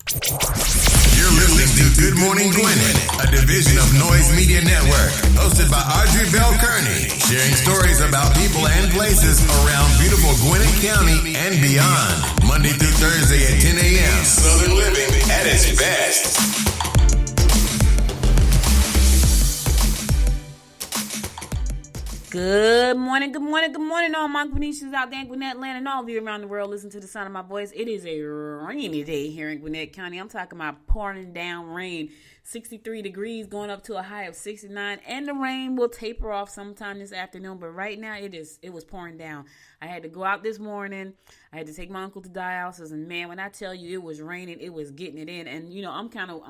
You're listening to Good Morning Gwinnett, a division of Noise Media Network, hosted by Audrey Bell Kearney, sharing stories about people and places around beautiful Gwinnett County and beyond. Monday through Thursday at 10 a.m. Southern living at its best. Good morning, all my Gwinnetians out there in Gwinnett land and all of you around the world. Listen to the sound of my voice. It is a rainy day here in Gwinnett County. I'm talking about pouring down rain. 63 degrees going up to a high of 69, and the rain will taper off sometime this afternoon, but right now it was pouring down. I had to go out this morning. I had to take my uncle to dialysis, and man, when I tell you it was raining, it was getting it in. And you know, I'm kind of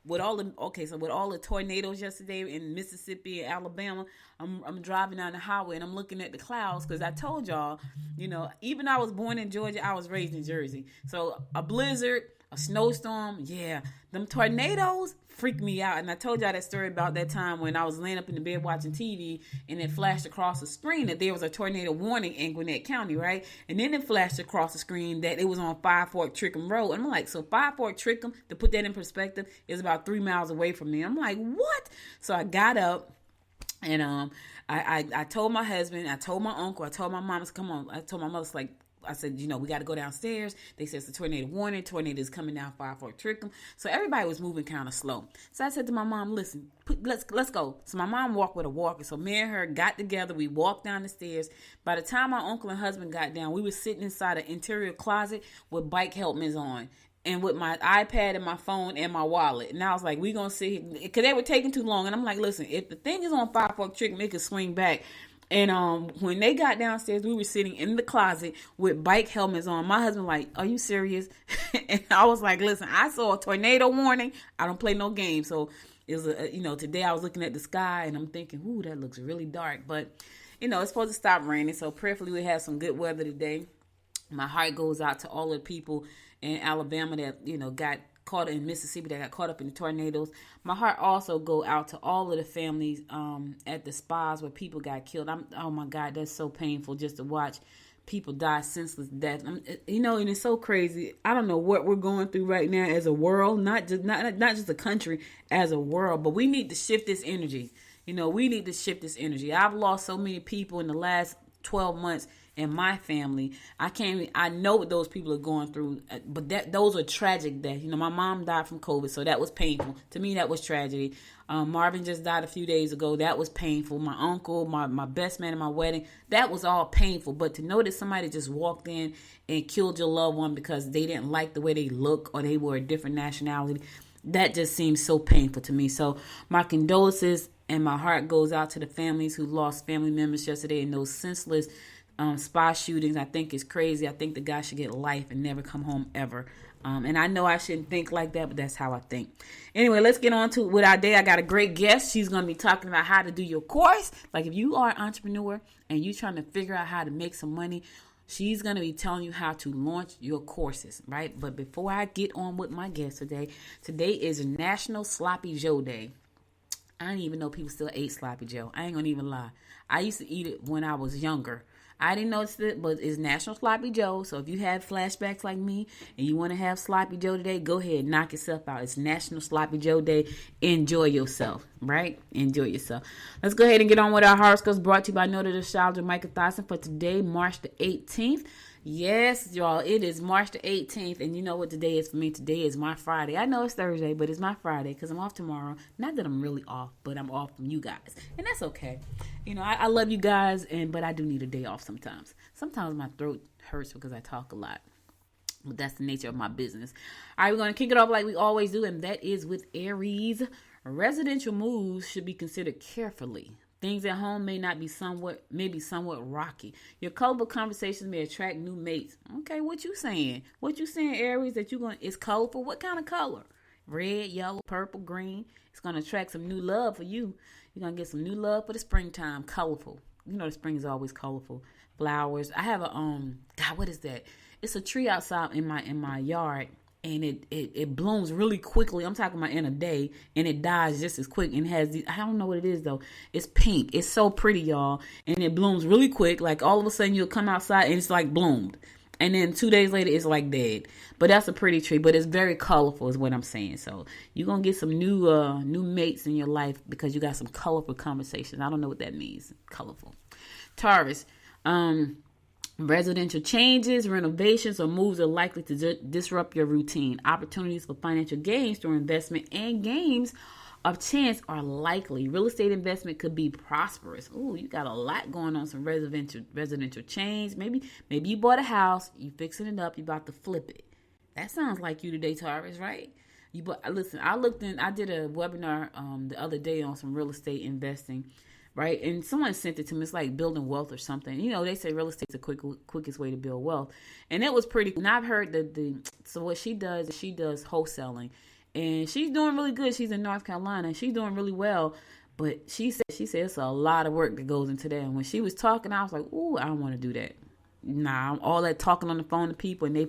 with all the tornadoes yesterday in Mississippi and Alabama, I'm driving down the highway and I'm looking at the clouds because I told y'all, you know, even though I was born in Georgia, I was raised in Jersey. So a blizzard, a snowstorm, yeah, them tornadoes freaked me out. And I told y'all that story about that time when I was laying up in the bed watching TV and it flashed across the screen that there was a tornado warning in Gwinnett County, right? And then it flashed across the screen that it was on Five Fork Trickham Road. And I'm like, so Five Fork Trickham, to put that in perspective, is about 3 miles away from me. I'm like, what? So I got up and I told my husband, I told my uncle, I told my mom, come on. I told my mother, like, I said, you know, we got to go downstairs. They said it's a tornado warning. Tornado is coming down Five Fork Trickham. So everybody was moving kind of slow. So I said to my mom, listen, let's go. So my mom walked with a walker. So me and her got together. We walked down the stairs. By the time my uncle and husband got down, we were sitting inside an interior closet with bike helmets on and with my iPad and my phone and my wallet. And I was like, we going to sit here. Because they were taking too long. And I'm like, listen, if the thing is on Five Fork Trickham, it could swing back. And when they got downstairs, we were sitting in the closet with bike helmets on. My husband like, are you serious? And I was like, listen, I saw a tornado warning. I don't play no games. So it was, today I was looking at the sky and I'm thinking, ooh, that looks really dark. But, you know, it's supposed to stop raining. So prayerfully we have some good weather today. My heart goes out to all the people in Alabama that, you know, got caught in Mississippi that got caught up in the tornadoes. My heart also go out to all of the families at the spas where people got killed. Oh my God, that's so painful just to watch people die senseless death. And it's so crazy. I don't know what we're going through right now as a world, not just a country, as a world, but we need to shift this energy. You know, we need to shift this energy. I've lost so many people in the last 12 months in my family. I know what those people are going through, but those are tragic deaths. You know, my mom died from COVID, so that was painful. To me, that was tragedy. Marvin just died a few days ago. That was painful. My uncle, my best man at my wedding, that was all painful. But to know that somebody just walked in and killed your loved one because they didn't like the way they look or they were a different nationality, that just seems so painful to me. So my condolences and my heart goes out to the families who lost family members yesterday in those senseless spa shootings. I think it's crazy. I think the guy should get life and never come home ever. And I know I shouldn't think like that, but that's how I think. Anyway, let's get on to with our day. I got a great guest. She's going to be talking about how to do your course. Like if you are an entrepreneur and you're trying to figure out how to make some money, she's going to be telling you how to launch your courses, right? But before I get on with my guest today is National Sloppy Joe Day. I didn't even know people still ate Sloppy Joe. I ain't going to even lie. I used to eat it when I was younger. I didn't notice it, but it's National Sloppy Joe. So if you have flashbacks like me and you want to have Sloppy Joe today, go ahead, knock yourself out. It's National Sloppy Joe Day. Enjoy yourself, right? Enjoy yourself. Let's go ahead and get on with our horoscopes brought to you by Noted Astrologer Micah Thorson for today, March the 18th. Yes, y'all, it is March the 18th, and you know what today is for me? Today is my Friday. I know it's Thursday, but it's my Friday because I'm off tomorrow. Not that I'm really off, but I'm off from you guys, and that's okay. You know, I love you guys, but I do need a day off sometimes. Sometimes my throat hurts because I talk a lot, but that's the nature of my business. All right, we're going to kick it off like we always do, and that is with Aries. Residential moves should be considered carefully. Things at home may be somewhat rocky. Your colorful conversations may attract new mates. Okay, what you saying? What you saying, Aries, that it's colorful? What kind of color? Red, yellow, purple, green. It's going to attract some new love for you. You're going to get some new love for the springtime. Colorful. You know the spring is always colorful. Flowers. I have what is that? It's a tree outside in my yard. And it blooms really quickly. I'm talking about in a day, and it dies just as quick. And has I don't know what it is though. It's pink. It's so pretty, y'all. And it blooms really quick. Like all of a sudden, you'll come outside and it's like bloomed. And then 2 days later, it's like dead. But that's a pretty tree. But it's very colorful is what I'm saying. So you're going to get some new mates in your life because you got some colorful conversations. I don't know what that means. Colorful. Taurus. Residential changes, renovations, or moves are likely to disrupt your routine. Opportunities for financial gains through investment and games of chance are likely. Real estate investment could be prosperous. Ooh, you got a lot going on. Some residential change. Maybe you bought a house, you fixing it up, you about to flip it. That sounds like you today, Taurus, right? Listen, I did a webinar the other day on some real estate investing. Right, and someone sent it to me. It's like building wealth or something. You know, they say real estate's the quickest way to build wealth, and it was pretty. And I've heard so what she does is she does wholesaling, and she's doing really good. She's in North Carolina, and she's doing really well. But she said it's a lot of work that goes into that. And when she was talking, I was like, ooh, I don't want to do that. Nah, all that talking on the phone to people, and they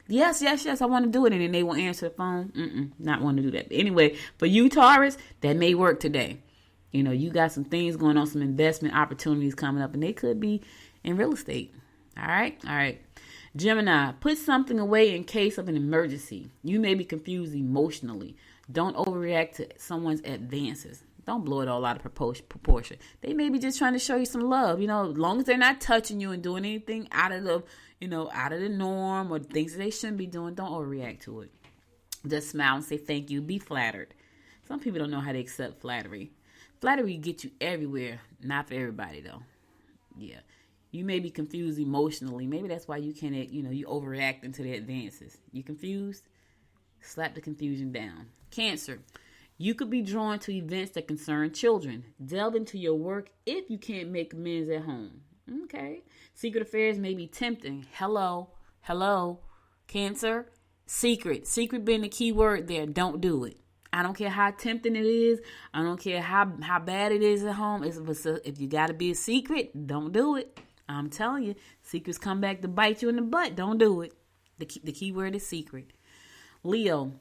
yes, I want to do it, and then they will answer the phone. Not want to do that. But anyway, for you, Taurus, that may work today. You know, you got some things going on, some investment opportunities coming up, and they could be in real estate. All right. Gemini, put something away in case of an emergency. You may be confused emotionally. Don't overreact to someone's advances. Don't blow it all out of proportion. They may be just trying to show you some love. You know, as long as they're not touching you and doing anything out of the norm or things that they shouldn't be doing, don't overreact to it. Just smile and say thank you. Be flattered. Some people don't know how to accept flattery. Flattery gets you everywhere. Not for everybody, though. Yeah. You may be confused emotionally. Maybe that's why you can't, you overreacting to the advances. You confused? Slap the confusion down. Cancer. You could be drawn to events that concern children. Delve into your work if you can't make amends at home. Okay. Secret affairs may be tempting. Hello. Cancer. Secret being the key word there. Don't do it. I don't care how tempting it is. I don't care how bad it is at home. If you got to be a secret, don't do it. I'm telling you, secrets come back to bite you in the butt. Don't do it. The key word is secret. Leo,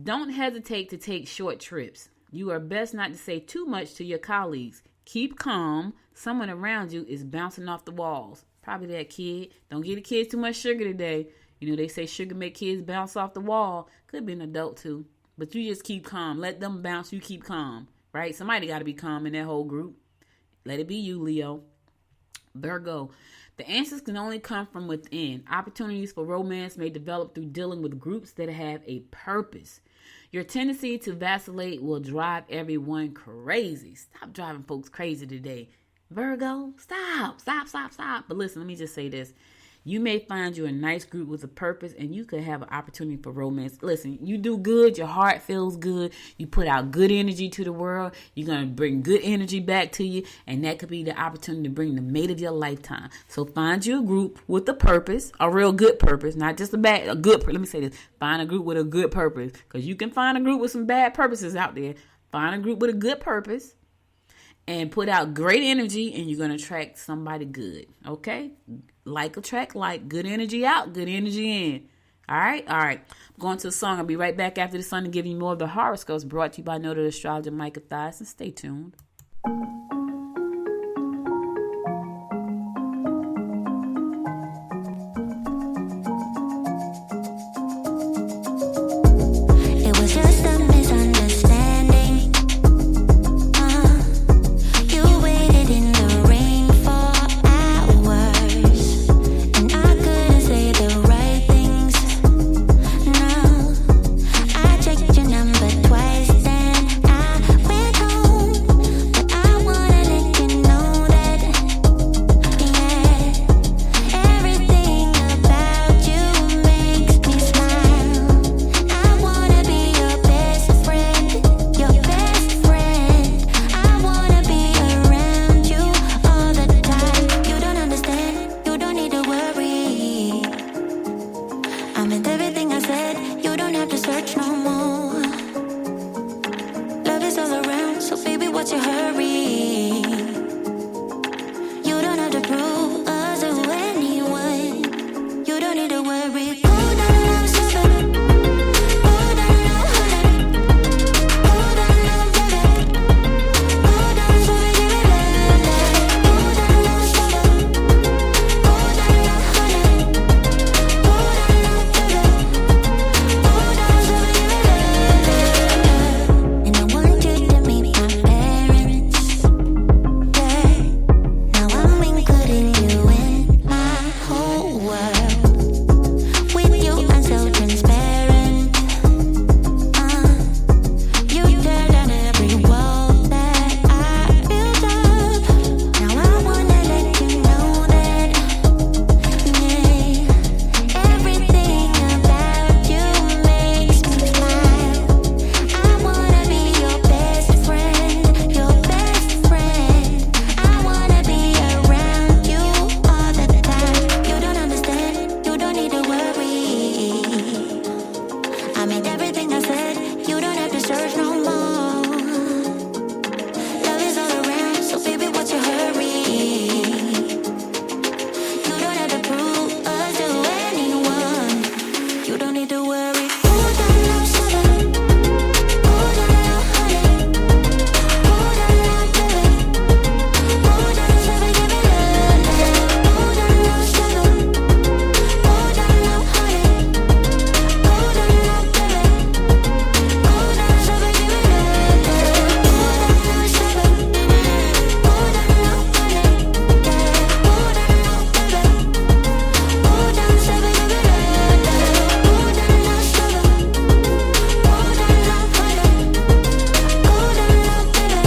don't hesitate to take short trips. You are best not to say too much to your colleagues. Keep calm. Someone around you is bouncing off the walls. Probably that kid. Don't give the kids too much sugar today. You know, they say sugar make kids bounce off the wall. Could be an adult too. But you just keep calm. Let them bounce. You keep calm, right? Somebody got to be calm in that whole group. Let it be you, Leo. Virgo, the answers can only come from within. Opportunities for romance may develop through dealing with groups that have a purpose. Your tendency to vacillate will drive everyone crazy. Stop driving folks crazy today. Virgo, stop. But listen, let me just say this. You may find you a nice group with a purpose, and you could have an opportunity for romance. Listen, you do good. Your heart feels good. You put out good energy to the world. You're going to bring good energy back to you, and that could be the opportunity to bring the mate of your lifetime. So find you a group with a purpose, a real good purpose, not just a good. Let me say this. Find a group with a good purpose, because you can find a group with some bad purposes out there. Find a group with a good purpose. And put out great energy, and you're going to attract somebody good. Okay? Like attract like. Good energy out, good energy in. All right? I'm going to a song. I'll be right back after the song to give you more of the horoscopes brought to you by noted astrologer Micah Thiason. Stay tuned. need to worry. Ooh, that love, sugar. Ooh, that love, honey. Ooh, that love, baby. Ooh, that sugar, give me love. Ooh, that love, sugar. Ooh, that love, honey. Ooh, that love, baby. Ooh, that sugar, give me love. Ooh, that love, sugar. Ooh, that love, honey. Ooh, that love, baby. Ooh, that sugar, give me love. Ooh, that love, sugar. Ooh, that love, honey. Ooh, that love, baby.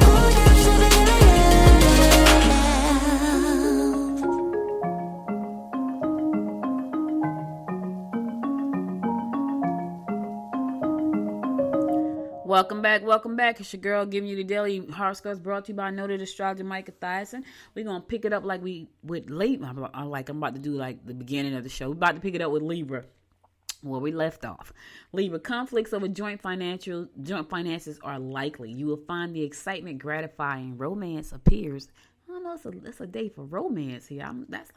Ooh, that sugar, give me Welcome back. It's your girl giving you the daily horoscopes brought to you by noted astrologer Micah Thyssen. We're going to pick it up like we with Libra. I'm about to do like the beginning of the show. We're about to pick it up with Libra, where we left off. Libra, conflicts over joint finances are likely. You will find the excitement gratifying. Romance appears. I don't know, it's a day for romance here. That's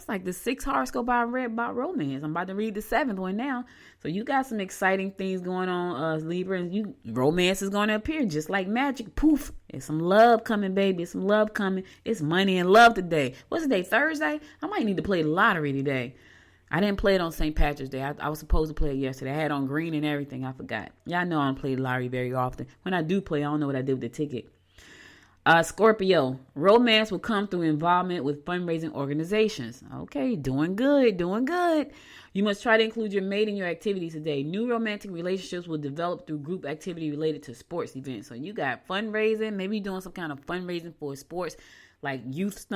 like the 6th horoscope I read about romance. I'm about to read the 7th one now. So you got some exciting things going on, Libra, and romance is going to appear just like magic. Poof. There's some love coming, baby. Some love coming. It's money and love today. What's the day? Thursday? I might need to play the lottery today. I didn't play it on St. Patrick's Day. I was supposed to play it yesterday. I had on green and everything. I forgot. Y'all know I don't play the lottery very often. When I do play, I don't know what I did with the ticket. Scorpio, romance will come through involvement with fundraising organizations. Okay, doing good. You must try to include your mate in your activities today. New romantic relationships will develop through group activity related to sports events. So you got fundraising, maybe doing some kind of fundraising for sports, like youth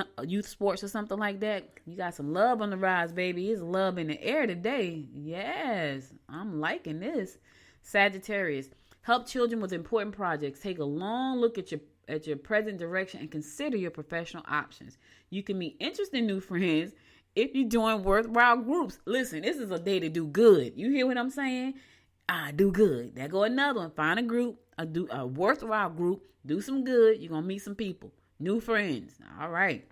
sports or something like that. You got some love on the rise, baby. It's love in the air today. Yes, I'm liking this. Sagittarius, help children with important projects. Take a long look at your present direction and consider your professional options. You can meet interesting new friends if you're doing worthwhile groups. Listen, this is a day to do good. You hear what I'm saying? Do good. There go another one. Find a group, a worthwhile group. Do some good. You're going to meet some people, new friends. All right.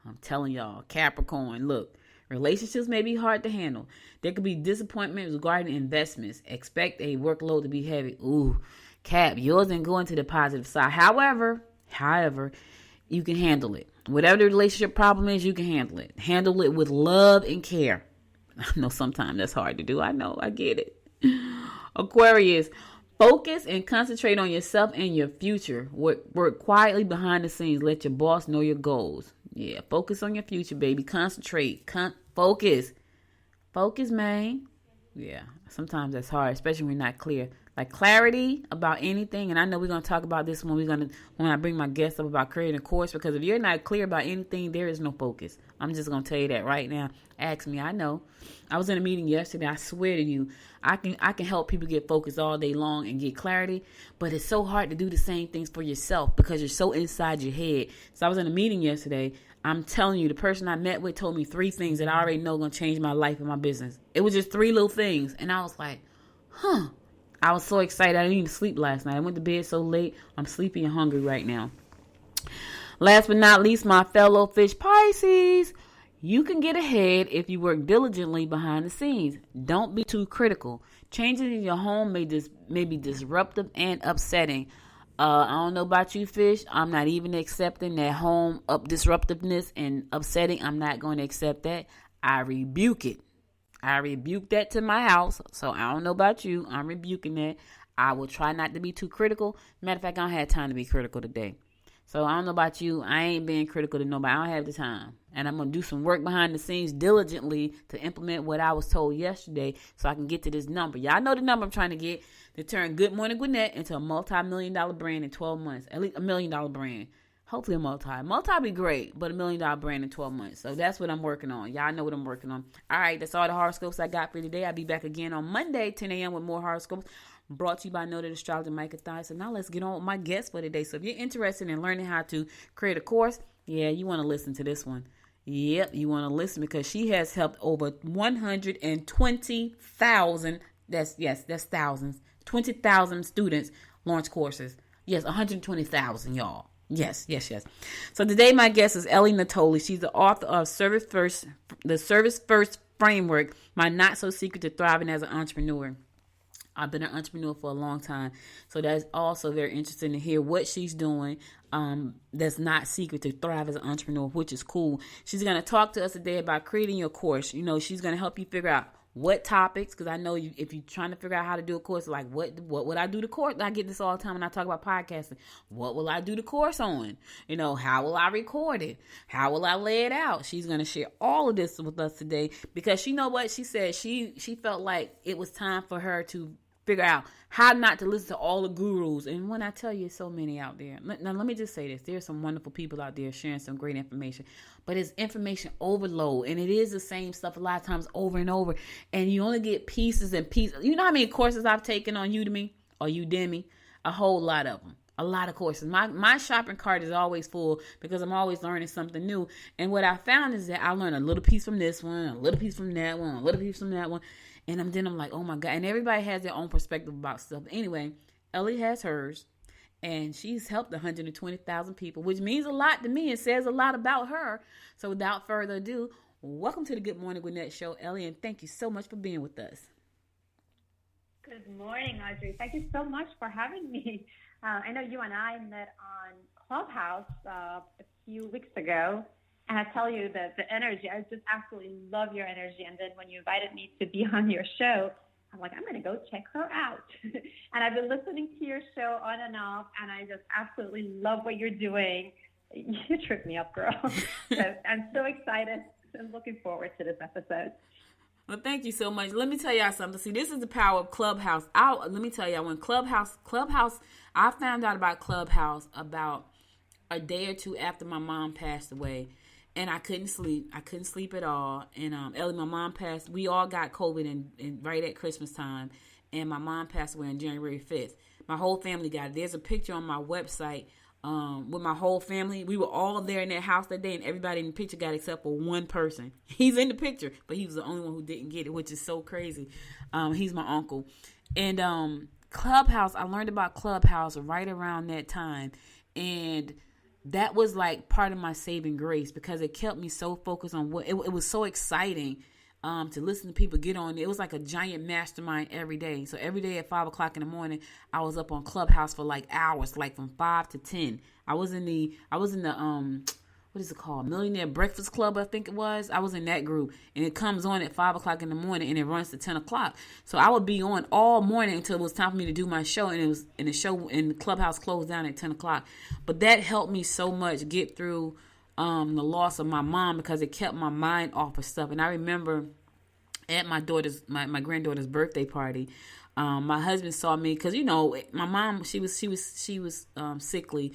I'm telling y'all, Capricorn, look, relationships may be hard to handle. There could be disappointment regarding investments. Expect a workload to be heavy. Ooh, Cap, yours didn't go into the positive side. However, you can handle it. Whatever the relationship problem is, you can handle it. Handle it with love and care. I know sometimes that's hard to do. I know, I get it. Aquarius, focus and concentrate on yourself and your future. Work quietly behind the scenes. Let your boss know your goals. Yeah, focus on your future, baby. Concentrate. Focus. Focus, man. Yeah, sometimes that's hard, especially when you're not clear. Like clarity about anything, and I know we're going to talk about this when I bring my guests up about creating a course, because if you're not clear about anything, there is no focus. I'm just going to tell you that right now. Ask me. I know. I was in a meeting yesterday. I swear to you, I can help people get focused all day long and get clarity, but it's so hard to do the same things for yourself because you're so inside your head. So I was in a meeting yesterday. I'm telling you, the person I met with told me 3 things that I already know are going to change my life and my business. It was just 3 little things, and I was like, huh. I was so excited. I didn't even sleep last night. I went to bed so late. I'm sleepy and hungry right now. Last but not least, my fellow fish Pisces, you can get ahead if you work diligently behind the scenes. Don't be too critical. Changes in your home may be disruptive and upsetting. I don't know about you, fish. I'm not even accepting that home disruptiveness and upsetting. I'm not going to accept that. I rebuke it. I rebuke that to my house. So I don't know about you. I'm rebuking that. I will try not to be too critical. Matter of fact, I don't have time to be critical today. So I don't know about you. I ain't being critical to nobody. I don't have the time. And I'm going to do some work behind the scenes diligently to implement what I was told yesterday so I can get to this number. Y'all know the number I'm trying to get to turn Good Morning Gwinnett into a multi-million-dollar brand in 12 months. At least $1 million brand. Hopefully a multi be great, but $1 million brand in 12 months. So that's what I'm working on. Y'all know what I'm working on. All right, that's all the horoscopes I got for today. I'll be back again on Monday, 10 a.m. with more horoscopes brought to you by noted astrologer Micah Thyssen. So now let's get on with my guest for today. So if you're interested in learning how to create a course, yeah, you want to listen to this one. Yep, you want to listen because she has helped over 120,000, that's thousands, 20,000 students launch courses. Yes, 120,000, y'all. Yes. So today my guest is Ellie Natoli. She's the author of the Service First framework, my not so secret to thriving as an entrepreneur. I've been an entrepreneur for a long time, so that's also very interesting to hear what she's doing. That's not secret to thrive as an entrepreneur, which is cool. She's going to talk to us today about creating your course. You know, she's going to help you figure out what topics, because I know if you're trying to figure out how to do a course, like what would I do the course? I get this all the time when I talk about podcasting. What will I do the course on? You know, how will I record it? How will I lay it out? She's going to share all of this with us today, because you know what she said? She felt like it was time for her to figure out how not to listen to all the gurus. And when I tell you, so many out there. Now, let me just say this. There's some wonderful people out there sharing some great information. But it's information overload. And it is the same stuff a lot of times over and over. And you only get pieces and pieces. You know how many courses I've taken on Udemy or Udemy? A whole lot of them. A lot of courses. My shopping cart is always full because I'm always learning something new. And what I found is that I learn a little piece from this one, a little piece from that one, a little piece from that one. And then I'm like, oh my God. And everybody has their own perspective about stuff. Anyway, Ellie has hers. And she's helped 120,000 people, which means a lot to me. It says a lot about her. So without further ado, welcome to the Good Morning Gwinnett Show, Ellie. And thank you so much for being with us. Good morning, Audrey. Thank you so much for having me. I know you and I met on Clubhouse a few weeks ago. And I tell you that the energy, I just absolutely love your energy. And then when you invited me to be on your show, I'm like, I'm going to go check her out. And I've been listening to your show on and off, and I just absolutely love what you're doing. You tripped me up, girl. So I'm so excited and looking forward to this episode. Well, thank you so much. Let me tell y'all something. See, this is the power of Clubhouse. Let me tell y'all, when Clubhouse, I found out about Clubhouse about a day or two after my mom passed away. And I couldn't sleep. I couldn't sleep at all. And Ellie, my mom passed. We all got COVID in right at Christmas time. And my mom passed away on January 5th. My whole family got it. There's a picture on my website with my whole family. We were all there in that house that day, and everybody in the picture got except for one person. He's in the picture, but he was the only one who didn't get it, which is so crazy. He's my uncle. And Clubhouse, I learned about Clubhouse right around that time. And that was like part of my saving grace, because it kept me so focused on what it was so exciting to listen to people get on. It was like a giant mastermind every day. So every day at 5 o'clock in the morning, I was up on Clubhouse for like hours, like from 5 to 10. I was in the what is it called? Millionaire Breakfast Club, I think it was. I was in that group, and it comes on at 5 o'clock in the morning, and it runs to 10 o'clock. So I would be on all morning until it was time for me to do my show, and the Clubhouse closed down at 10 o'clock. But that helped me so much get through the loss of my mom, because it kept my mind off of stuff. And I remember at my granddaughter's birthday party, my husband saw me, because my mom, she was sickly.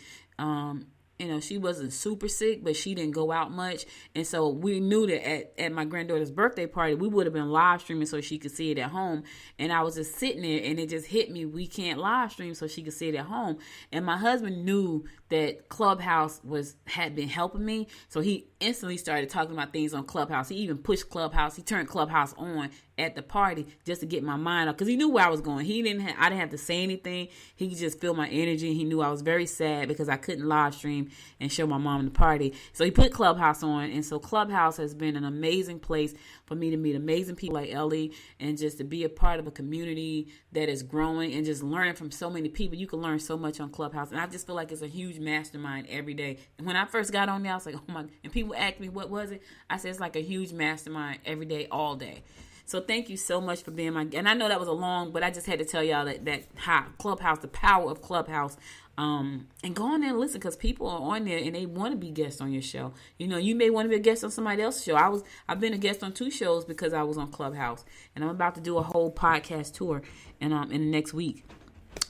She wasn't super sick, but she didn't go out much. And so we knew that at my granddaughter's birthday party, we would have been live streaming so she could see it at home. And I was just sitting there, and it just hit me, we can't live stream so she could see it at home. And my husband knew that Clubhouse had been helping me. So he instantly started talking about things on Clubhouse. He even pushed Clubhouse. He turned Clubhouse on at the party just to get my mind off, because he knew where I was going. I didn't have to say anything. He could just feel my energy. He knew I was very sad because I couldn't live stream and show my mom the party. So he put Clubhouse on. And so Clubhouse has been an amazing place for me to meet amazing people like Ellie, and just to be a part of a community that is growing, and just learning from so many people. You can learn so much on Clubhouse. And I just feel like it's a huge mastermind every day. And when I first got on there, I was like, oh my, and people asked me, what was it? I said, it's like a huge mastermind every day, all day. So thank you so much for being and I know that was but I just had to tell y'all that how Clubhouse, the power of Clubhouse, and go on there and listen, because people are on there and they want to be guests on your show. You may want to be a guest on somebody else's show. I've been a guest on 2 shows because I was on Clubhouse, and I'm about to do a whole podcast tour in the next week.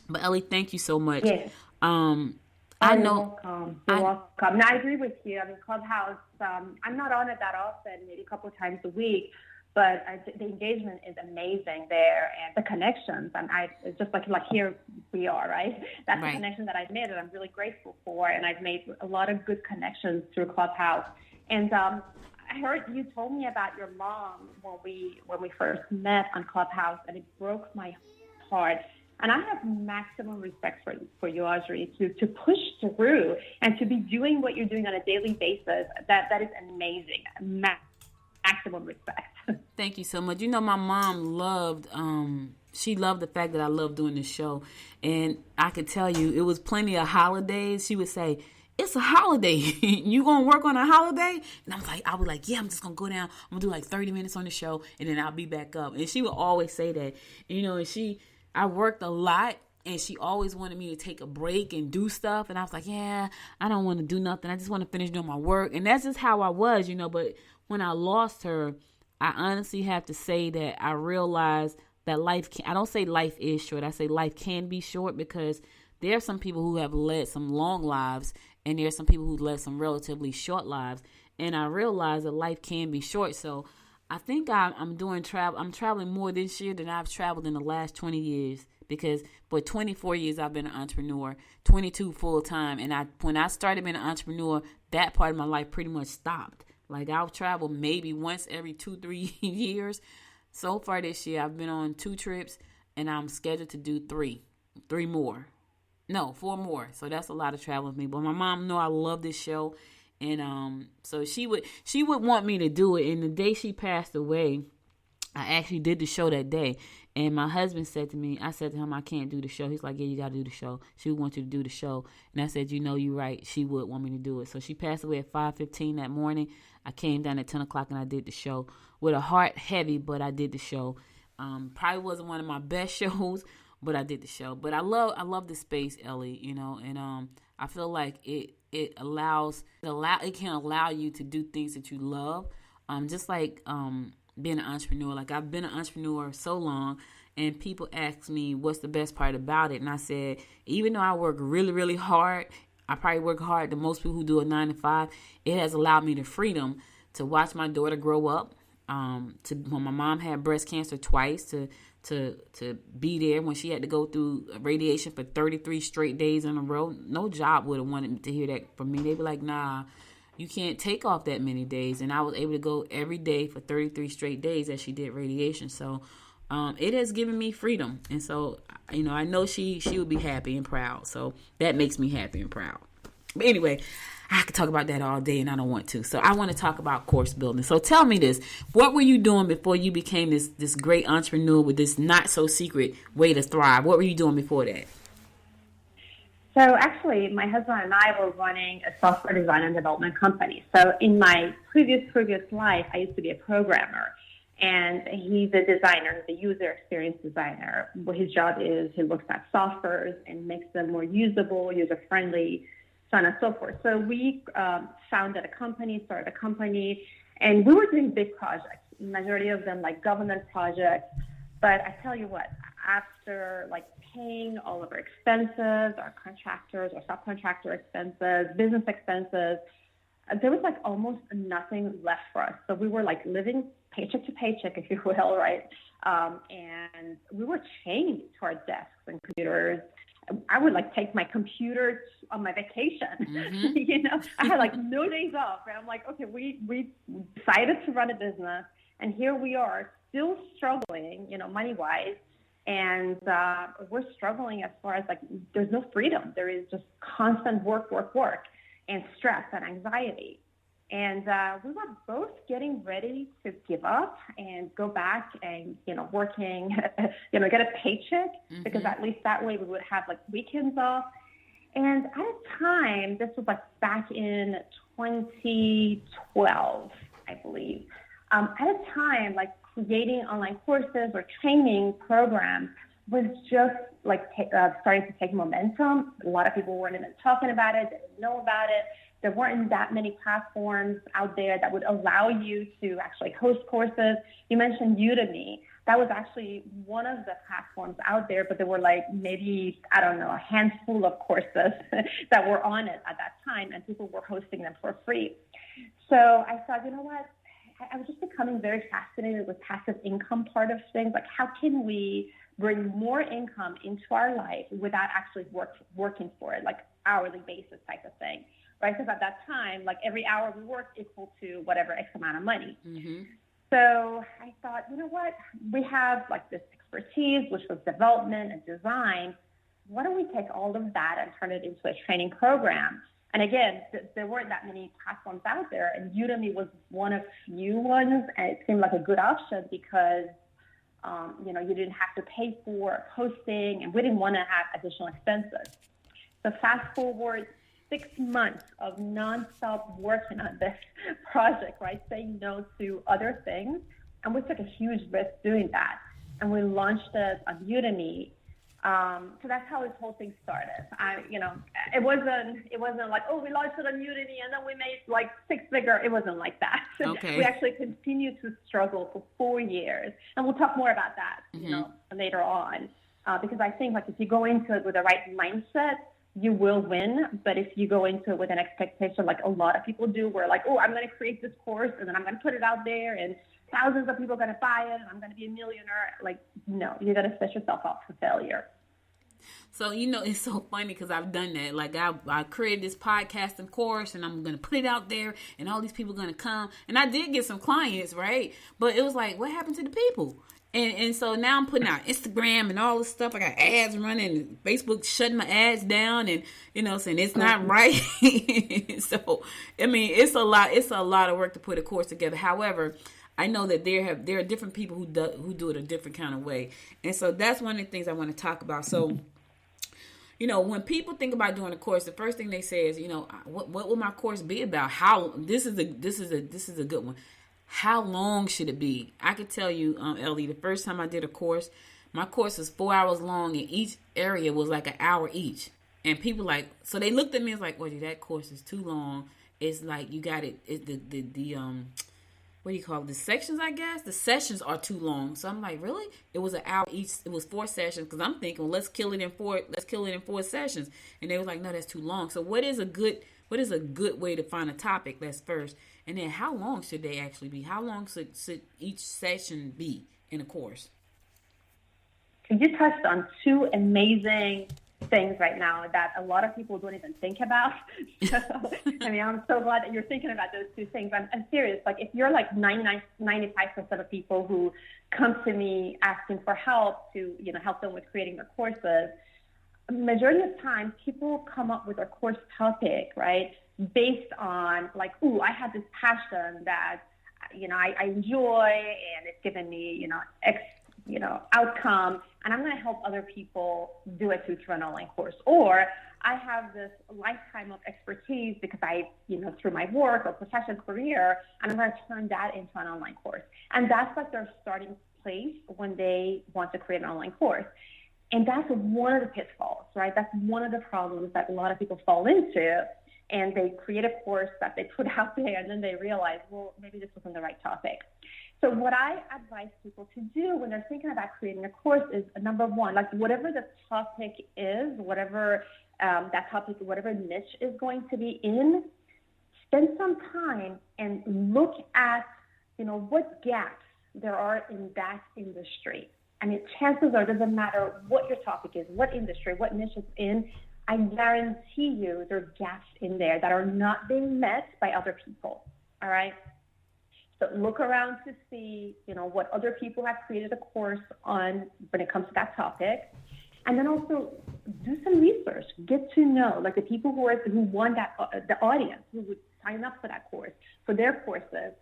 But Ellie, thank you so much. Yes. I know. You're welcome. No, I agree with you. I mean, Clubhouse, I'm not on it that often, maybe a couple of times a week, but the engagement is amazing there, and the connections. And it's just like here we are, right? That's right. The connection that I've made that I'm really grateful for, and I've made a lot of good connections through Clubhouse. And I heard you told me about your mom when we first met on Clubhouse, and it broke my heart. And I have maximum respect for you, Audrey, to push through and to be doing what you're doing on a daily basis. That is amazing. Maximum respect. Thank you so much. You know, my mom loved, she loved the fact that I love doing this show. And I could tell you, it was plenty of holidays. She would say, it's a holiday. You gonna work on a holiday? And I was like, yeah, I'm just gonna go down. I'm gonna do like 30 minutes on the show, and then I'll be back up. And she would always say that, you know, and I worked a lot, and she always wanted me to take a break and do stuff. And I was like, yeah, I don't want to do nothing. I just want to finish doing my work. And that's just how I was, you know. But when I lost her, I honestly have to say that I realized that I don't say life is short. I say life can be short, because there are some people who have led some long lives, and there are some people who led some relatively short lives. And I realized that life can be short. So I think I'm traveling more this year than I've traveled in the last 20 years, because for 24 years I've been an entrepreneur, 22 full time. And when I started being an entrepreneur, that part of my life pretty much stopped. Like, I'll travel maybe once every 2-3 years. So far this year, I've been on 2 trips, and I'm scheduled to do 4 more. So that's a lot of traveling with me. But my mom know I love this show, and so she would want me to do it. And the day she passed away, I actually did the show that day. And my husband said to me, I said to him, I can't do the show. He's like, yeah, you got to do the show. She would want you to do the show. And I said, you know, you're right. She would want me to do it. So she passed away at 5:15 that morning. I came down at 10 o'clock and I did the show with a heart heavy, but I did the show. Probably wasn't one of my best shows, but I did the show. But I love the space, Ellie, you know, and I feel like it can allow you to do things that you love. Just like being an entrepreneur. Like, I've been an entrepreneur so long, and people ask me what's the best part about it, and I said, even though I work really, really hard, I probably work hard than most people who do a 9 to 5. It has allowed me the freedom to watch my daughter grow up. When my mom had breast cancer twice, to be there when she had to go through radiation for 33 straight days in a row. No job would have wanted to hear that from me. They'd be like, nah, you can't take off that many days. And I was able to go every day for 33 straight days as she did radiation. So it has given me freedom. And so, you know, I know she would be happy and proud. So that makes me happy and proud. But anyway, I could talk about that all day, and I don't want to. So I want to talk about course building. So tell me this. What were you doing before you became this great entrepreneur with this not-so-secret way to thrive? What were you doing before that? So actually, my husband and I were running a software design and development company. So in my previous life, I used to be a programmer. And he's a designer, the user experience designer. What his job is, he looks at softwares and makes them more usable, user-friendly, so on and so forth. So we started a company, and we were doing big projects, majority of them like government projects. But I tell you what, after like paying all of our expenses, our contractors, our subcontractor expenses, business expenses, there was like almost nothing left for us. So we were like living paycheck to paycheck, if you will, right? And we were chained to our desks and computers. I would like take my computer on my vacation. Mm-hmm. You know, I had like no days off. And I'm like, okay, we decided to run a business, and here we are still struggling, you know, money-wise. And we're struggling as far as like, there's no freedom. There is just constant work, and stress and anxiety. And we were both getting ready to give up and go back and, you know, working, you know, get a paycheck, because at least that way we would have like weekends off. And at a time, this was like back in 2012, I believe. At a time, like creating online courses or training programs was just like starting to take momentum. A lot of people weren't even talking about it, didn't know about it. There weren't that many platforms out there that would allow you to actually host courses. You mentioned Udemy. That was actually one of the platforms out there, but there were like maybe, I don't know, a handful of courses that were on it at that time, and people were hosting them for free. So I thought, you know what? I was just becoming very fascinated with passive income part of things. Like, how can we bring more income into our life without actually working for it, like hourly basis type of thing, right? Because at that time, like every hour we worked equal to whatever X amount of money. Mm-hmm. So I thought, you know what? We have like this expertise, which was development and design. Why don't we take all of that and turn it into a training program? And again, there weren't that many platforms out there, and Udemy was one of few ones, and it seemed like a good option because, you didn't have to pay for hosting, and we didn't want to have additional expenses. So fast forward 6 months of nonstop working on this project, right? Saying no to other things, and we took a huge risk doing that, and we launched it on Udemy. So that's how this whole thing started. It wasn't like, oh, we launched it on Udemy and then we made like 6-figure. It wasn't like that. Okay. We actually continued to struggle for 4 years, and we'll talk more about that, later on, because I think like if you go into it with the right mindset, you will win. But if you go into it with an expectation, like a lot of people do, where like, oh, I'm going to create this course and then I'm going to put it out there and thousands of people are going to buy it and I'm going to be a millionaire. Like, no, you're going to set yourself up for failure. So, it's so funny because I've done that. Like, I created this podcasting course and I'm going to put it out there and all these people are going to come. And I did get some clients, right? But it was like, what happened to the people? And so now I'm putting out Instagram and all this stuff. I got ads running and Facebook shutting my ads down and, saying it's not right. So, I mean, it's a lot of work to put a course together. However, I know that there are different people who do it a different kind of way. And so that's one of the things I want to talk about. So, when people think about doing a course, the first thing they say is, what will my course be about? This is a good one. How long should it be? I could tell you, Ellie, the first time I did a course, my course was 4 hours long and each area was like an hour each. And people so they looked at me and was like, well, that course is too long. It's like, you got it. What do you call it? The sections, I guess. The sessions are too long. So I'm like, really? It was an hour each. It was 4 sessions. Because I'm thinking, well, let's kill it in 4 sessions. And they were like, no, that's too long. So what is a good way to find a topic? That's first. And then how long should they actually be? How long should each session be in a course? You touched on 2 amazing things right now that a lot of people don't even think about. So, I'm so glad that you're thinking about those 2 things. I'm serious. Like, if you're like 95% of people who come to me asking for help to, help them with creating their courses, majority of the time people come up with a course topic, right, based on like, ooh, I have this passion that, I enjoy and it's given me, X, outcome, and I'm going to help other people do it through an online course. Or I have this lifetime of expertise because I, through my work or professional career, and I'm going to turn that into an online course. And that's like their starting place when they want to create an online course. And that's one of the pitfalls, right? That's one of the problems that a lot of people fall into. And they create a course that they put out there, and then they realize, well, maybe this wasn't the right topic. So what I advise people to do when they're thinking about creating a course is, number one, like whatever the topic is, whatever that topic, whatever niche is going to be in, spend some time and look at, what gaps there are in that industry. I mean, chances are, it doesn't matter what your topic is, what industry, what niche it's in, I guarantee you there are gaps in there that are not being met by other people, all right? So look around to see, what other people have created a course on when it comes to that topic. And then also do some research, get to know, like the people who want that, the audience who would sign up for that course, for their courses.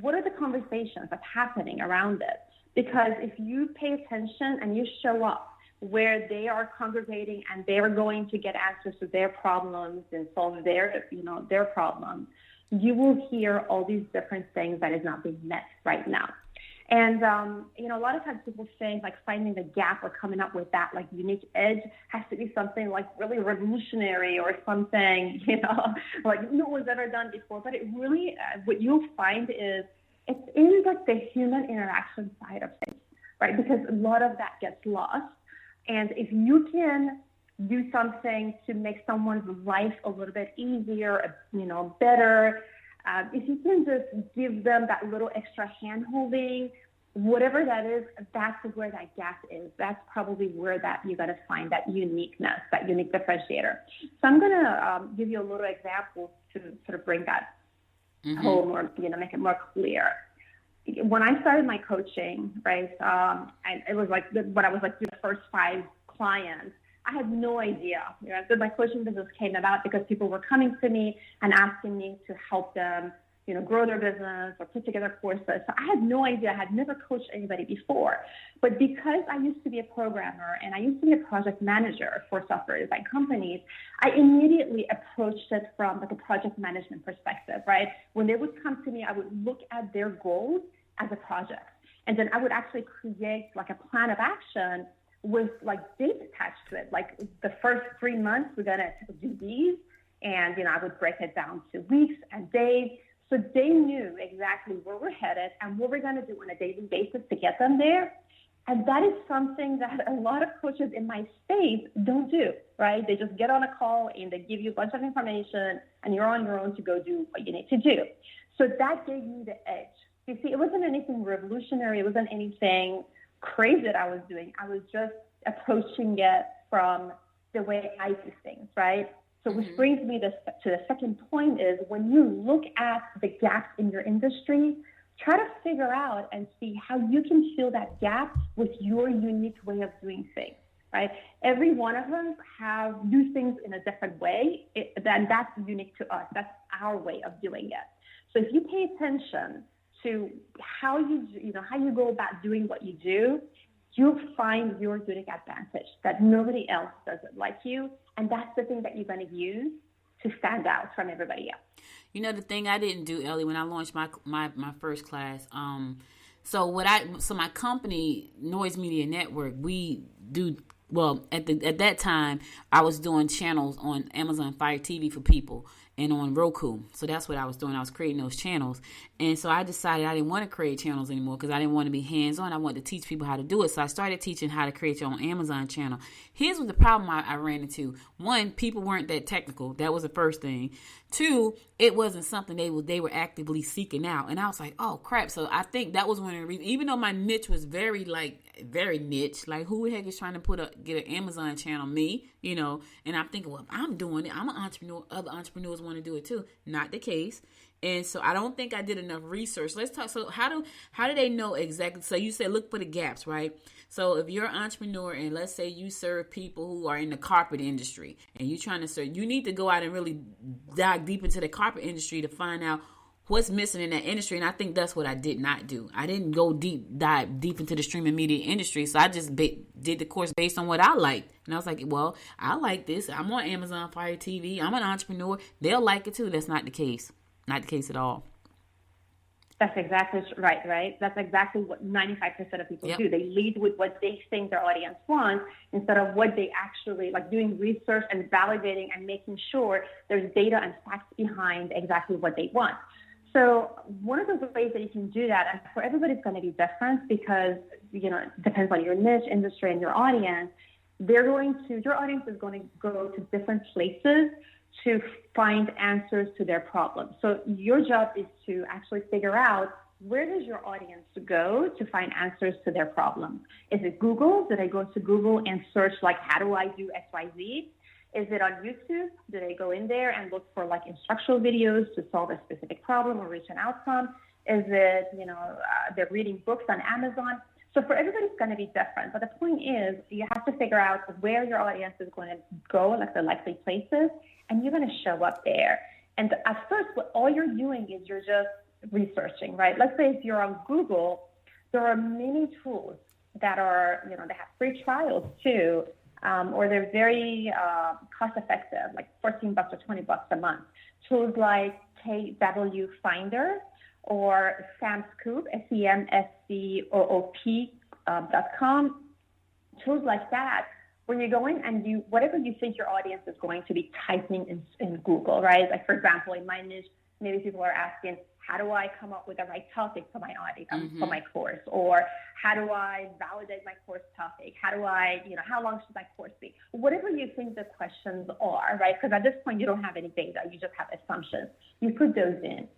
What are the conversations that's happening around it? Because if you pay attention and you show up where they are congregating and they're going to get answers to their problems and solve their problems, you will hear all these different things that is not being met right now. And, a lot of times people say like finding the gap or coming up with that like unique edge has to be something like really revolutionary or something, like no one's ever done before. But it really, what you'll find is it's in like the human interaction side of things, right? Because a lot of that gets lost. And if you can do something to make someone's life a little bit easier, better, if you can just give them that little extra hand-holding, whatever that is, that's where that gap is. That's probably where that you're going to find that uniqueness, that unique differentiator. So I'm going to give you a little example to sort of bring that home or, make it more clear. When I started my coaching, right, and it was like when I was like the first 5 clients, I had no idea. So my coaching business came about because people were coming to me and asking me to help them, grow their business or put together courses. So I had no idea. I had never coached anybody before. But because I used to be a programmer and I used to be a project manager for software design companies, I immediately approached it from like a project management perspective, right? When they would come to me, I would look at their goals as a project. And then I would actually create like a plan of action with like dates attached to it. Like the first 3 months, we're going to do these. And, I would break it down to weeks and days. So they knew exactly where we're headed and what we're going to do on a daily basis to get them there. And that is something that a lot of coaches in my space don't do, right? They just get on a call and they give you a bunch of information and you're on your own to go do what you need to do. So that gave me the edge. You see, it wasn't anything revolutionary. It wasn't anything crazy that I was doing. I was just approaching it from the way I do things, right? So which brings me to the second point is when you look at the gaps in your industry, try to figure out and see how you can fill that gap with your unique way of doing things, right? Every one of us do things in a different way. Then that's unique to us. That's our way of doing it. So if you pay attention to how you go about doing what you do, you'll find your unique advantage that nobody else does it like you. And that's the thing that you're going to use to stand out from everybody else. The thing I didn't do, Ellie, when I launched my first class, so my company, Noise Media Network, we do, well, at that time, I was doing channels on Amazon Fire TV for people and on Roku. So that's what I was doing. I was creating those channels. And so I decided I didn't want to create channels anymore because I didn't want to be hands-on. I wanted to teach people how to do it. So I started teaching how to create your own Amazon channel. Here's what the problem I ran into. One, people weren't that technical. That was the first thing. Two, it wasn't something they were actively seeking out. And I was like, oh, crap. So I think that was one of the reasons, even though my niche was very niche, like who the heck is trying to get an Amazon channel? Me, and I'm thinking, well, if I'm doing it, I'm an entrepreneur. Other entrepreneurs want to do it too. Not the case. And so I don't think I did enough research. Let's talk. So how do they know exactly? So you said, look for the gaps, right? So if you're an entrepreneur and let's say you serve people who are in the carpet industry and you're trying to serve, you need to go out and really dive deep into the carpet industry to find out what's missing in that industry. And I think that's what I did not do. I didn't dive deep into the streaming media industry. So I just did the course based on what I liked. And I was like, well, I like this. I'm on Amazon Fire TV. I'm an entrepreneur. They'll like it too. That's not the case. Not the case at all. That's exactly right? That's exactly what 95% of people do. They lead with what they think their audience wants instead of what they actually, like doing research and validating and making sure there's data and facts behind exactly what they want. So one of the ways that you can do that, and for everybody it's going to be different because, it depends on your niche, industry, and your audience. Your audience is going to go to different places to find answers to their problems. So your job is to actually figure out where does your audience go to find answers to their problems. Is it Google? Did I go to Google and search like, how do I do XYZ? Is it on YouTube? Do they go in there and look for like instructional videos to solve a specific problem or reach an outcome? Is it, they're reading books on Amazon? So for everybody, it's going to be different. But the point is, you have to figure out where your audience is going to go, like the likely places, and you're going to show up there. And at first, all you're doing is you're just researching, right? Let's say if you're on Google, there are many tools that are, they have free trials too, or they're very cost effective, like $14 or $20 a month. Tools like KW Finder or SamScoop, SEMSCOOP.com, tools like that, where you go in and whatever you think your audience is going to be typing in Google, right? Like, for example, in my niche, maybe people are asking, how do I come up with the right topic for my audience, for my course? Or how do I validate my course topic? How do I, how long should my course be? Whatever you think the questions are, right? Because at this point, you don't have any data. You just have assumptions. You put those in.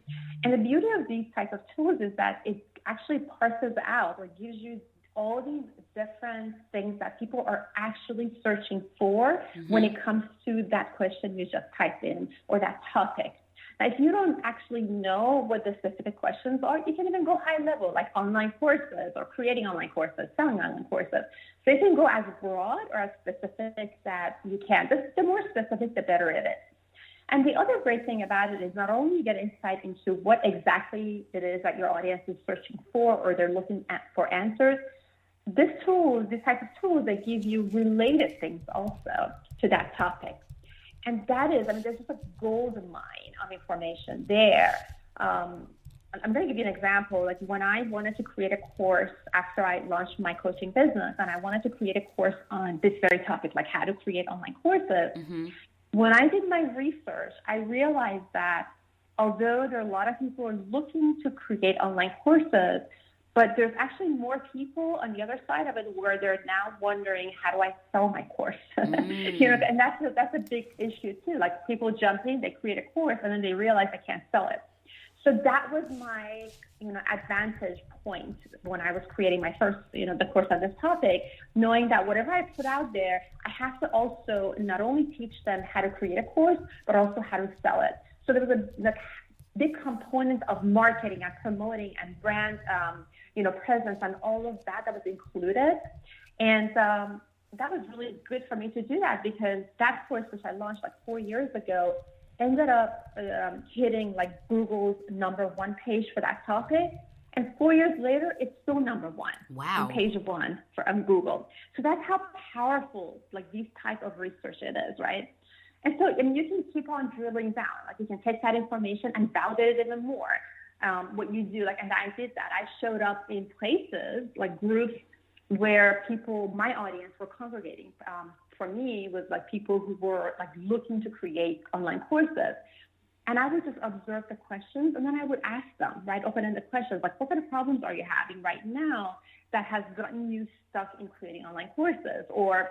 And the beauty of these types of tools is that it actually parses out or gives you all these different things that people are actually searching for when it comes to that question you just typed in or that topic. Now, if you don't actually know what the specific questions are, you can even go high level, like online courses or creating online courses, selling online courses. So you can go as broad or as specific that you can. The more specific, the better it is. And the other great thing about it is not only you get insight into what exactly it is that your audience is searching for or they're looking for answers, this type of tools, they give you related things also to that topic. And that is, there's just a gold mine of information there. I'm going to give you an example. Like when I wanted to create a course after I launched my coaching business, and I wanted to create a course on this very topic, like how to create online courses. When I did my research, I realized that although there are a lot of people who are looking to create online courses, but there's actually more people on the other side of it where they're now wondering, how do I sell my course? And that's a big issue too. Like people jump in, they create a course, and then they realize they can't sell it. So that was my, advantage point when I was creating my first, the course on this topic, knowing that whatever I put out there, I have to also not only teach them how to create a course, but also how to sell it. So there was a big component of marketing and promoting and brand, presence and all of that was included. And that was really good for me to do that, because that course, which I launched like 4 years ago, ended up hitting like Google's #1 page for that topic. And 4 years later, it's still #1. Wow. On page 1 on Google. So that's how powerful like these type of research it is, right? And you can keep on drilling down. Like you can take that information and validate it even more. What you do, and I did that. I showed up in places like groups where my audience were congregating. For me, was like people who were like looking to create online courses. And I would just observe the questions, and then I would ask them, right, open-ended questions, like what kind of problems are you having right now that has gotten you stuck in creating online courses? Or,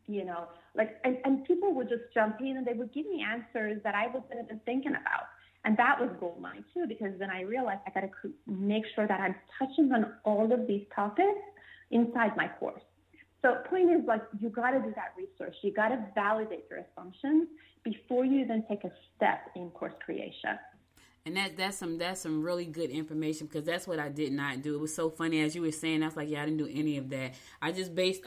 and people would just jump in and they would give me answers that I wasn't even thinking about. And that was gold mine too, because then I realized I got to make sure that I'm touching on all of these topics inside my course. So point is, like, you got to do that research. You got to validate your assumptions before you then take a step in course creation. And that's some really good information, because that's what I did not do. It was so funny as you were saying. I was like, yeah, I didn't do any of that. I just based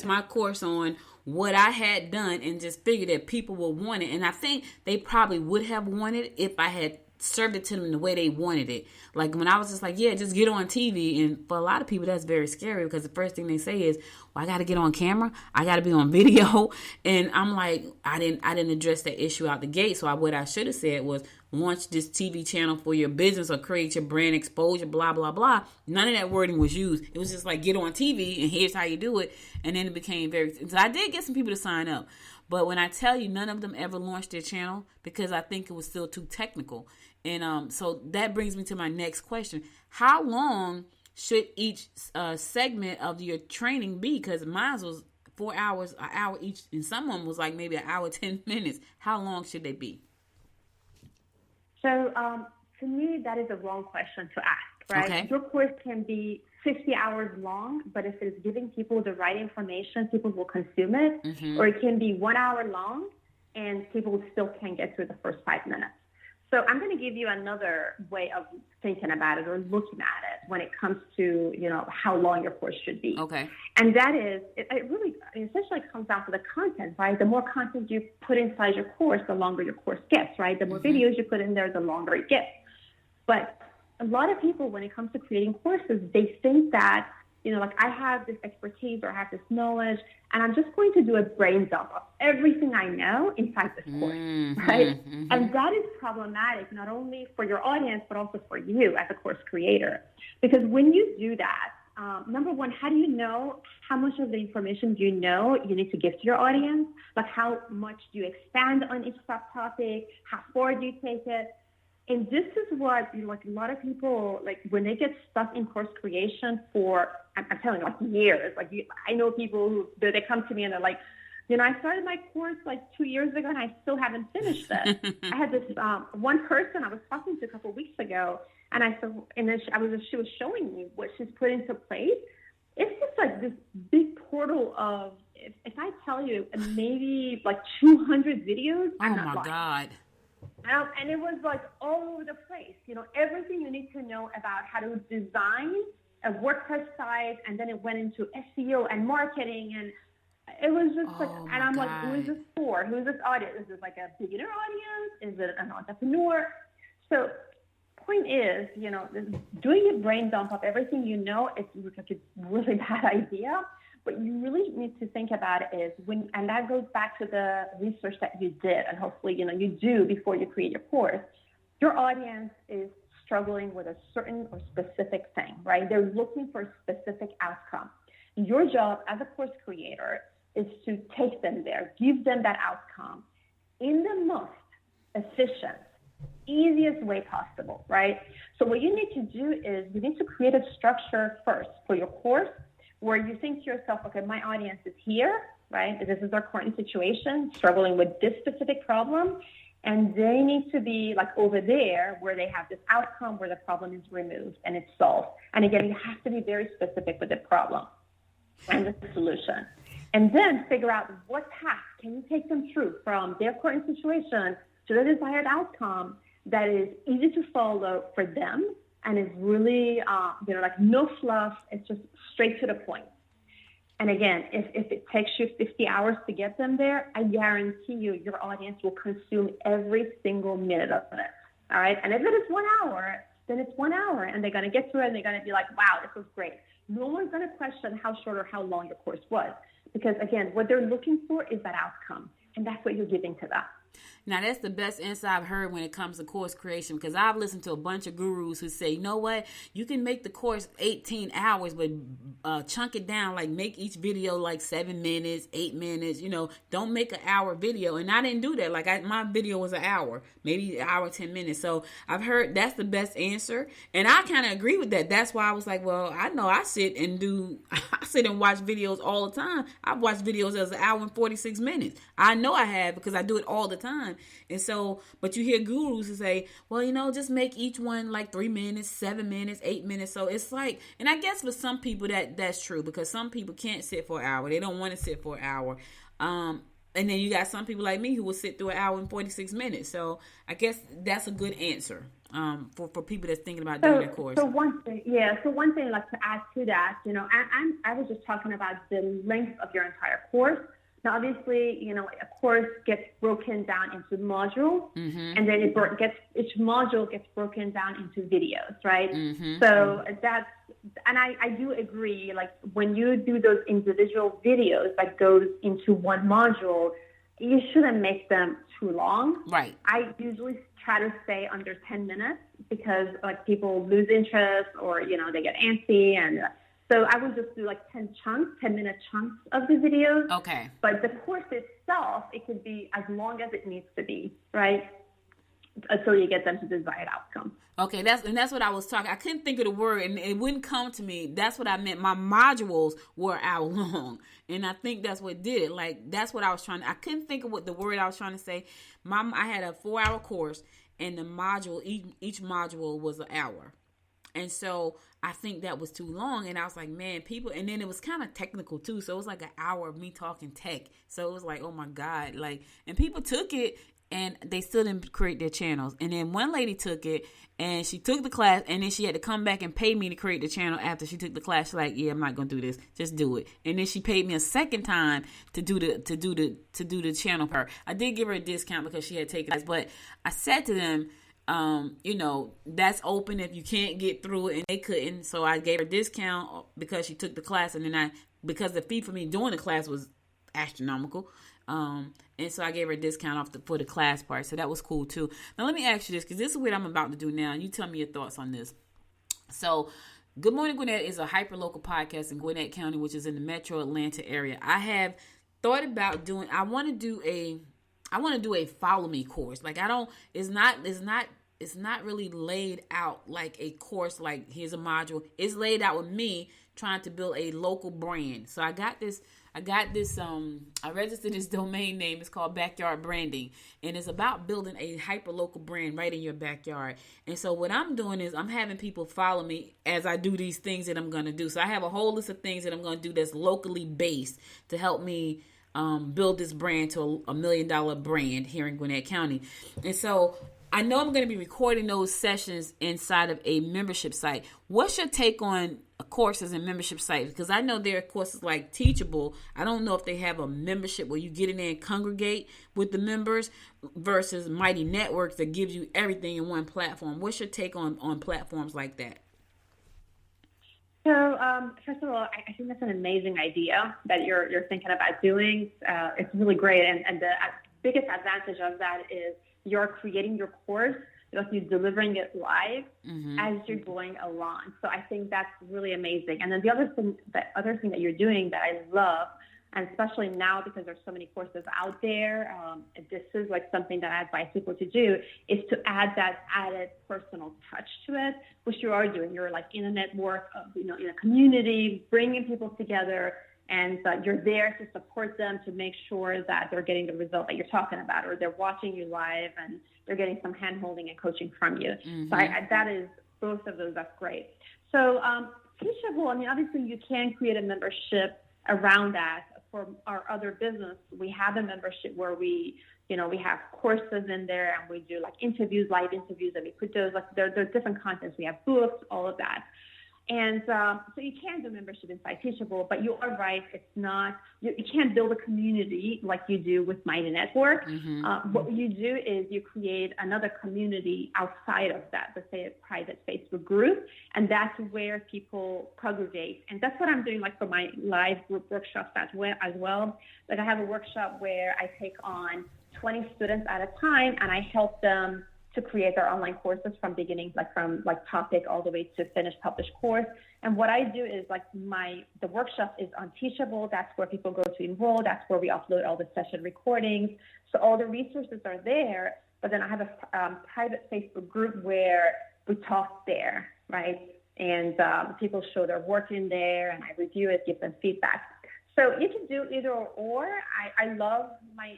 my course on what I had done and just figured that people would want it. And I think they probably would have wanted it if I had served it to them the way they wanted it. Like when I was just like, yeah, just get on TV. And for a lot of people, that's very scary, because the first thing they say is, well, I got to get on camera. I got to be on video. And I'm like, I didn't address that issue out the gate. So what I should have said was, launch this TV channel for your business or create your brand exposure, blah, blah, blah. None of that wording was used. It was just like, get on TV and here's how you do it. And then it became so I did get some people to sign up. But when I tell you, none of them ever launched their channel, because I think it was still too technical. And so that brings me to my next question. How long should each segment of your training be? Because mine was 4 hours, an hour each, and someone was like maybe an hour, 10 minutes. How long should they be? So to me, that is a wrong question to ask, right? Okay. Your course can be 50 hours long, but if it's giving people the right information, people will consume it. Mm-hmm. Or it can be 1 hour long, and people still can't get through the first 5 minutes. So I'm going to give you another way of thinking about it or looking at it when it comes to, how long your course should be. Okay. And that is, it really essentially comes down to the content, right? The more content you put inside your course, the longer your course gets, right? The more videos you put in there, the longer it gets. But a lot of people, when it comes to creating courses, they think that, I have this expertise or I have this knowledge, and I'm just going to do a brain dump of everything I know inside this course, right? Mm-hmm. And that is problematic, not only for your audience, but also for you as a course creator. Because when you do that, number one, how do you know how much of the information you need to give to your audience? Like how much do you expand on each subtopic? How far do you take it? And this is what, a lot of people, when they get stuck in course creation for, I'm telling you, years. I know people who, they come to me and they're like, I started my course 2 years ago and I still haven't finished it. I had this one person I was talking to a couple of weeks ago, and I said, and then she was showing me what she's put into place. It's just this big portal of, if I tell you, maybe 200 videos. Oh my God. And it was like all over the place, everything you need to know about how to design a WordPress site, and then it went into SEO and marketing, and it was just and I'm like, who is this for? Who is this audience? Is this like a beginner audience? Is it an entrepreneur? So point is, doing a brain dump of everything it's like a really bad idea. What you really need to think about is and that goes back to the research that you did, and hopefully, you do before you create your course. Your audience is struggling with a certain or specific thing, right? They're looking for a specific outcome. Your job as a course creator is to take them there, give them that outcome in the most efficient, easiest way possible, right? So what you need to do is you need to create a structure first for your course where you think to yourself, okay, my audience is here, right? This is their current situation, struggling with this specific problem, and they need to be like over there where they have this outcome where the problem is removed and it's solved. And again, you have to be very specific with the problem and the solution. And then figure out what path can you take them through from their current situation to the desired outcome that is easy to follow for them and is really, like no fluff. It's just straight to the point. And again, if it takes you 50 hours to get them there, I guarantee you your audience will consume every single minute of it. All right. And if it is 1 hour, then it's 1 hour, and they're going to get through it and they're going to be like, wow, this was great. No one's going to question how short or how long your course was, because again, what they're looking for is that outcome, and that's what you're giving to them. Now, that's the best insight I've heard when it comes to course creation, because I've listened to a bunch of gurus who say, you know what, you can make the course 18 hours, but chunk it down, like make each video like 7 minutes, 8 minutes, don't make an hour video. And I didn't do that. Like my video was an hour, maybe an hour, 10 minutes. So I've heard that's the best answer. And I kind of agree with that. That's why I was like, well, I know I sit and watch videos all the time. I've watched videos as an hour and 46 minutes. I know I have, because I do it all the time. And so, but you hear gurus who say, well, just make each one like 3 minutes, 7 minutes, 8 minutes. So it's like, and I guess for some people that's true, because some people can't sit for an hour. They don't want to sit for an hour. And then you got some people like me who will sit through an hour and 46 minutes. So I guess that's a good answer for people that's thinking about doing their course. So one thing, like to add to that, I was just talking about the length of your entire course. Now, obviously, a course gets broken down into modules, and then each module gets broken down into videos, right? So and I do agree, like when you do those individual videos that goes into one module, you shouldn't make them too long. Right. I usually try to stay under 10 minutes because like people lose interest or, they get antsy, and so I would just do like 10-minute chunks of the videos. Okay. But the course itself, it could be as long as it needs to be, right? Until you get them to the desired outcome. Okay, that's what I was talking. I couldn't think of the word, and it wouldn't come to me. That's what I meant. My modules were an hour long, and I think that's what did it. Like that's what I was trying. I couldn't think of what the word I was trying to say. I had a 4-hour course, and the module each module was an hour. And so I think that was too long. And I was like, man, people, and then it was kind of technical too. So it was like an hour of me talking tech. So it was like, oh my God. Like, and people took it and they still didn't create their channels. And then one lady took it and she took the class, and then she had to come back and pay me to create the channel after she took the class. She's like, yeah, I'm not going to do this. Just do it. And then she paid me a second time to do the channel part. I did give her a discount because she had taken it. But I said to them, that's open if you can't get through it, and they couldn't. So I gave her a discount because she took the class, and then because the fee for me doing the class was astronomical. And so I gave her a discount for the class part. So that was cool too. Now let me ask you this, because this is what I'm about to do now. You tell me your thoughts on this. So Good Morning Gwinnett is a hyper-local podcast in Gwinnett County, which is in the metro Atlanta area. I have thought about I want to do a follow me course. Like it's not really laid out like a course, like here's a module. It's laid out with me trying to build a local brand. So I registered this domain name. It's called Backyard Branding, and it's about building a hyper local brand right in your backyard. And so what I'm doing is I'm having people follow me as I do these things that I'm going to do. So I have a whole list of things that I'm going to do that's locally based to help me build this brand to $1 million brand here in Gwinnett County. And so I know I'm going to be recording those sessions inside of a membership site. What's your take on courses and membership sites? Because I know there are courses like Teachable. I don't know if they have a membership where you get in there and congregate with the members versus Mighty Networks that gives you everything in one platform. What's your take on platforms like that? So, first of all, I think that's an amazing idea that you're thinking about doing. It's really great. And the biggest advantage of that is you're creating your course, you're delivering it live as you're going along. So I think that's really amazing. And then the other thing that you're doing that I love, and especially now because there's so many courses out there, this is like something that I advise people to do, is to add that added personal touch to it, which you are doing. You're like in a network of, in a community, bringing people together, and you're there to support them, to make sure that they're getting the result that you're talking about, or they're watching you live and they're getting some hand-holding and coaching from you. So that is, both of those, that's great. So Teachable, obviously you can create a membership around that. For our other business, we have a membership where we have courses in there, and we do like interviews, live interviews, and we put those, like there's different contents. We have books, all of that. And so you can do membership inside Teachable, but you are right. It's not, you can't build a community like you do with Mighty Network. What you do is you create another community outside of that, let's say a private Facebook group, and that's where people congregate. And that's what I'm doing, like for my live group workshops as well. Like I have a workshop where I take on 20 students at a time, and I help them to create their online courses from beginning, from topic all the way to finished published course. And what I do is the workshop is on Teachable. That's where people go to enroll. That's where we upload all the session recordings. So all the resources are there. But then I have a private Facebook group where we talk there, right? And people show their work in there, and I review it, give them feedback. So you can do either or. I love my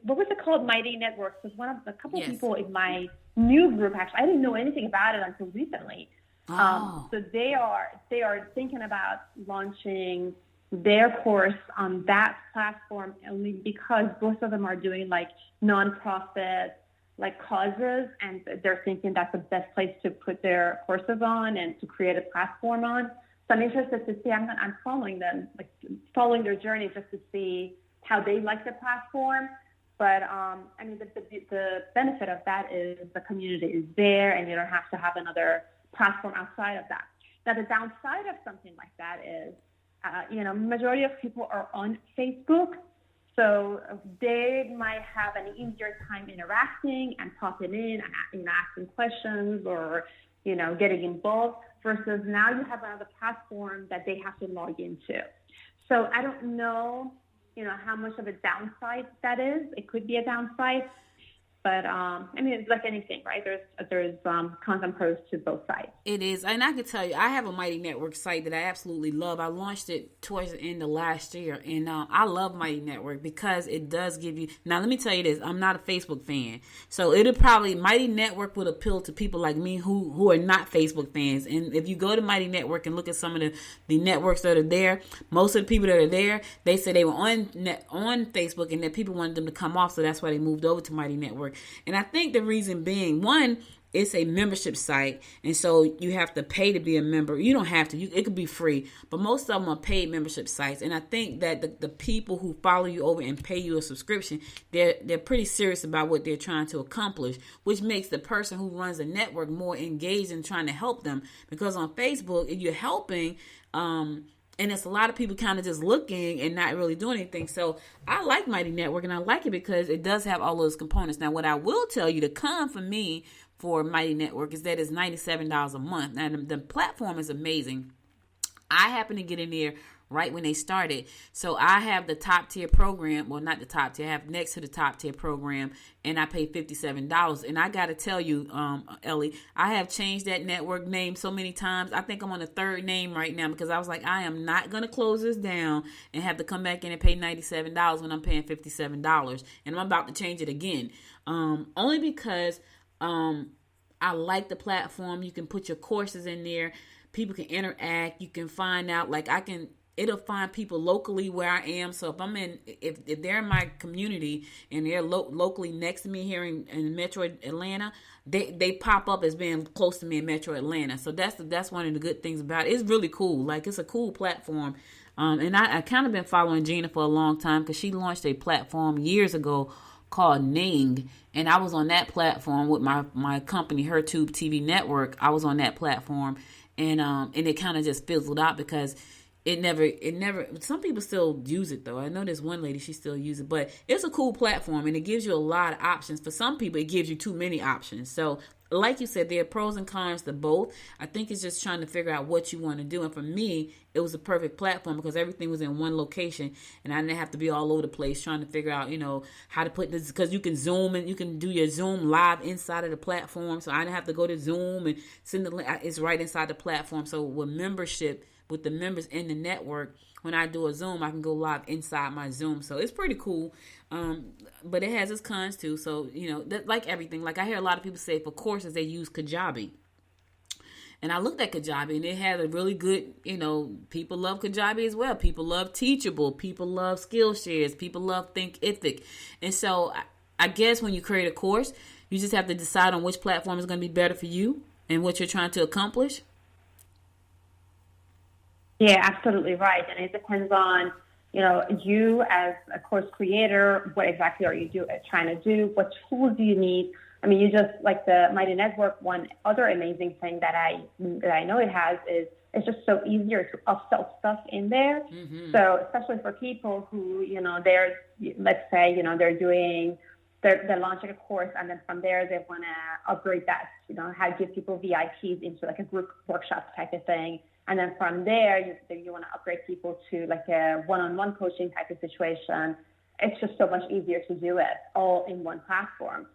what was it called? Mighty Networks was a couple of people in my new group. Actually, I didn't know anything about it until recently. So they are thinking about launching their course on that platform only because both of them are doing like nonprofit causes, and they're thinking that's the best place to put their courses on and to create a platform on. So I'm interested to see, I'm following them, following their journey just to see how they like the platform. But, the benefit of that is the community is there, and you don't have to have another platform outside of that. Now, the downside of something like that is, majority of people are on Facebook, so they might have an easier time interacting and popping in and asking questions or, getting involved. Versus now you have another platform that they have to log into. So I don't know, how much of a downside that is. It could be a downside. But, it's like anything, right? There's cons and pros to both sides. It is. And I can tell you, I have a Mighty Network site that I absolutely love. I launched it towards the end of last year. And I love Mighty Network because it does give you... Now, let me tell you this. I'm not a Facebook fan. So Mighty Network would appeal to people like me who are not Facebook fans. And if you go to Mighty Network and look at some of the networks that are there, most of the people that are there, they say they were on Facebook and that people wanted them to come off. So that's why they moved over to Mighty Network. And I think the reason being, one, it's a membership site, and so you have to pay to be a member. You don't have to. It could be free, but most of them are paid membership sites. And I think that the people who follow you over and pay you a subscription, they're pretty serious about what they're trying to accomplish, which makes the person who runs the network more engaged in trying to help them. Because on Facebook, if you're helping, and it's a lot of people kind of just looking and not really doing anything. So I like Mighty Network, and I like it because it does have all those components. Now, what I will tell you, to come for me for Mighty Network is that it's $97 a month. Now, the platform is amazing. I happen to get in there right when they started. So I have the top tier program. Well, not the top tier. I have next to the top tier program, and I pay $57. And I got to tell you, Ellie, I have changed that network name so many times. I think I'm on the third name right now because I was like, I am not going to close this down and have to come back in and pay $97 when I'm paying $57. And I'm about to change it again. Only because I like the platform. You can put your courses in there. People can interact. You can find out, it'll find people locally where I am. So if they're in my community and they're locally next to me here in Metro Atlanta, they pop up as being close to me in Metro Atlanta. So that's one of the good things about it. It's really cool. Like, it's a cool platform. And I kind of been following Gina for a long time because she launched a platform years ago called Ning, and I was on that platform with my company, HerTube TV Network. I was on that platform, and it kind of just fizzled out because it never. Some people still use it though. I know there's one lady, she still uses it, but it's a cool platform and it gives you a lot of options. For some people, it gives you too many options. So, like you said, there are pros and cons to both. I think it's just trying to figure out what you want to do. And for me, it was a perfect platform because everything was in one location and I didn't have to be all over the place trying to figure out, how to put this, because you can Zoom and you can do your Zoom live inside of the platform. So I didn't have to go to Zoom and send the link. It's right inside the platform. So with membership, with the members in the network, when I do a Zoom, I can go live inside my Zoom. So it's pretty cool. But it has its cons too. So, like everything, like I hear a lot of people say for courses, they use Kajabi. And I looked at Kajabi and it had a really good, people love Kajabi as well. People love Teachable. People love Skillshares. People love Thinkific. And so I guess when you create a course, you just have to decide on which platform is going to be better for you and what you're trying to accomplish. Yeah, absolutely right. And it depends on, you as a course creator, what exactly are you trying to do? What tools do you need? I mean, you just, like the Mighty Network, one other amazing thing that I know it has is it's just so easier to upsell stuff in there. Mm-hmm. So especially for people who, let's say, they're launching a course and then from there they want to upgrade that, how to give people VIPs into like a group workshop type of thing. And then from there, you want to upgrade people to like a one-on-one coaching type of situation. It's just so much easier to do it all in one platform.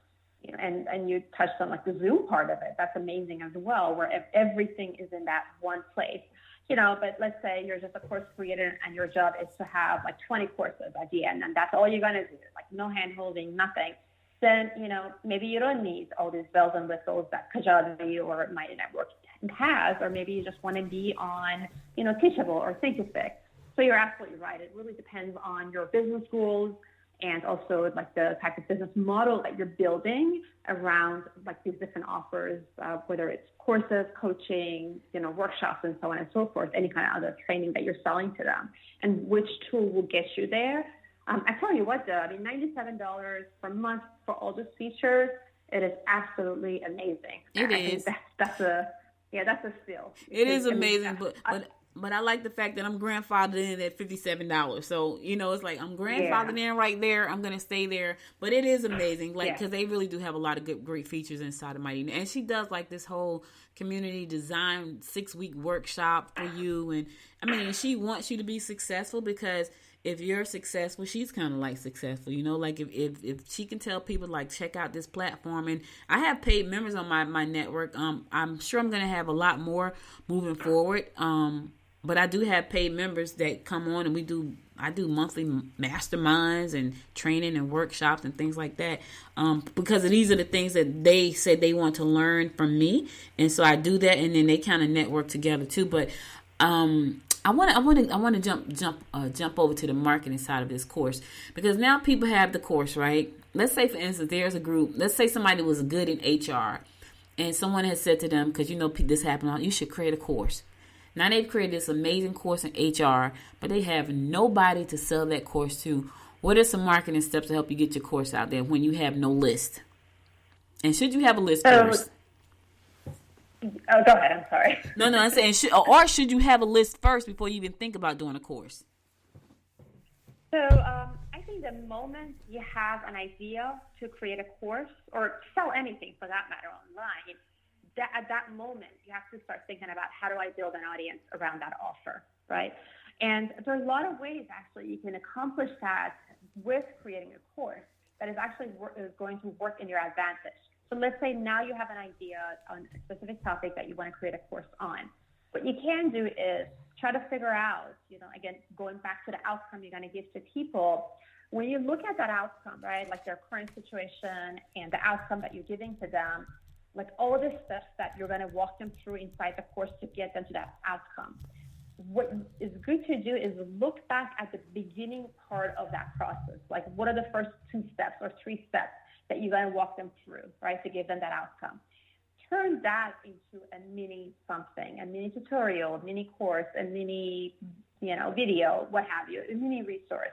And you touched on like the Zoom part of it. That's amazing as well, where everything is in that one place. But let's say you're just a course creator and your job is to have like 20 courses at the end, and that's all you're going to do, like no hand holding, nothing. Then, maybe you don't need all these bells and whistles that Kajabi or Mighty Network has, or maybe you just want to be on, Teachable or Thinkific. So you're absolutely right. It really depends on your business goals and also like the type of business model that you're building around like these different offers, whether it's courses, coaching, workshops, and so on and so forth, any kind of other training that you're selling to them, and which tool will get you there. I tell you what, though, I mean, $97 per month for all those features, it is absolutely amazing. It is. That's a steal. It is amazing, but I like the fact that I'm grandfathered in at $57. So, it's like I'm grandfathered in right there. I'm going to stay there. But it is amazing, because they really do have a lot of great features inside of Mighty. And she does like this whole community design 6-week workshop for you. And I mean, she wants you to be successful because if you're successful, she's kind of like successful, like if she can tell people like, check out this platform. And I have paid members on my network. I'm sure I'm going to have a lot more moving forward. But I do have paid members that come on and I do monthly masterminds and training and workshops and things like that. Because these are the things that they said they want to learn from me. And so I do that, and then they kind of network together too. But, I want to jump over to the marketing side of this course, because now people have the course, right? Let's say, for instance, there's a group. Let's say somebody was good in HR, and someone has said to them, because this happened, you should create a course. Now they've created this amazing course in HR, but they have nobody to sell that course to. What are some marketing steps to help you get your course out there when you have no list? And should you have a list first? Oh, go ahead. I'm sorry. No, I'm saying, should you have a list first before you even think about doing a course? So I think the moment you have an idea to create a course or sell anything for that matter online, at that moment you have to start thinking about, how do I build an audience around that offer, right? And there's a lot of ways actually you can accomplish that with creating a course that is actually going to work in your advantage. So let's say now you have an idea on a specific topic that you want to create a course on. What you can do is try to figure out, again, going back to the outcome you're going to give to people. When you look at that outcome, right, like their current situation and the outcome that you're giving to them, like all the steps that you're going to walk them through inside the course to get them to that outcome. what is good to do is look back at the beginning part of that process. Like, what are the first 2 steps or 3 steps that you're going to walk them through, right, to give them that outcome? Turn that into a mini something, a mini tutorial, a mini course, a mini, video, what have you, a mini resource.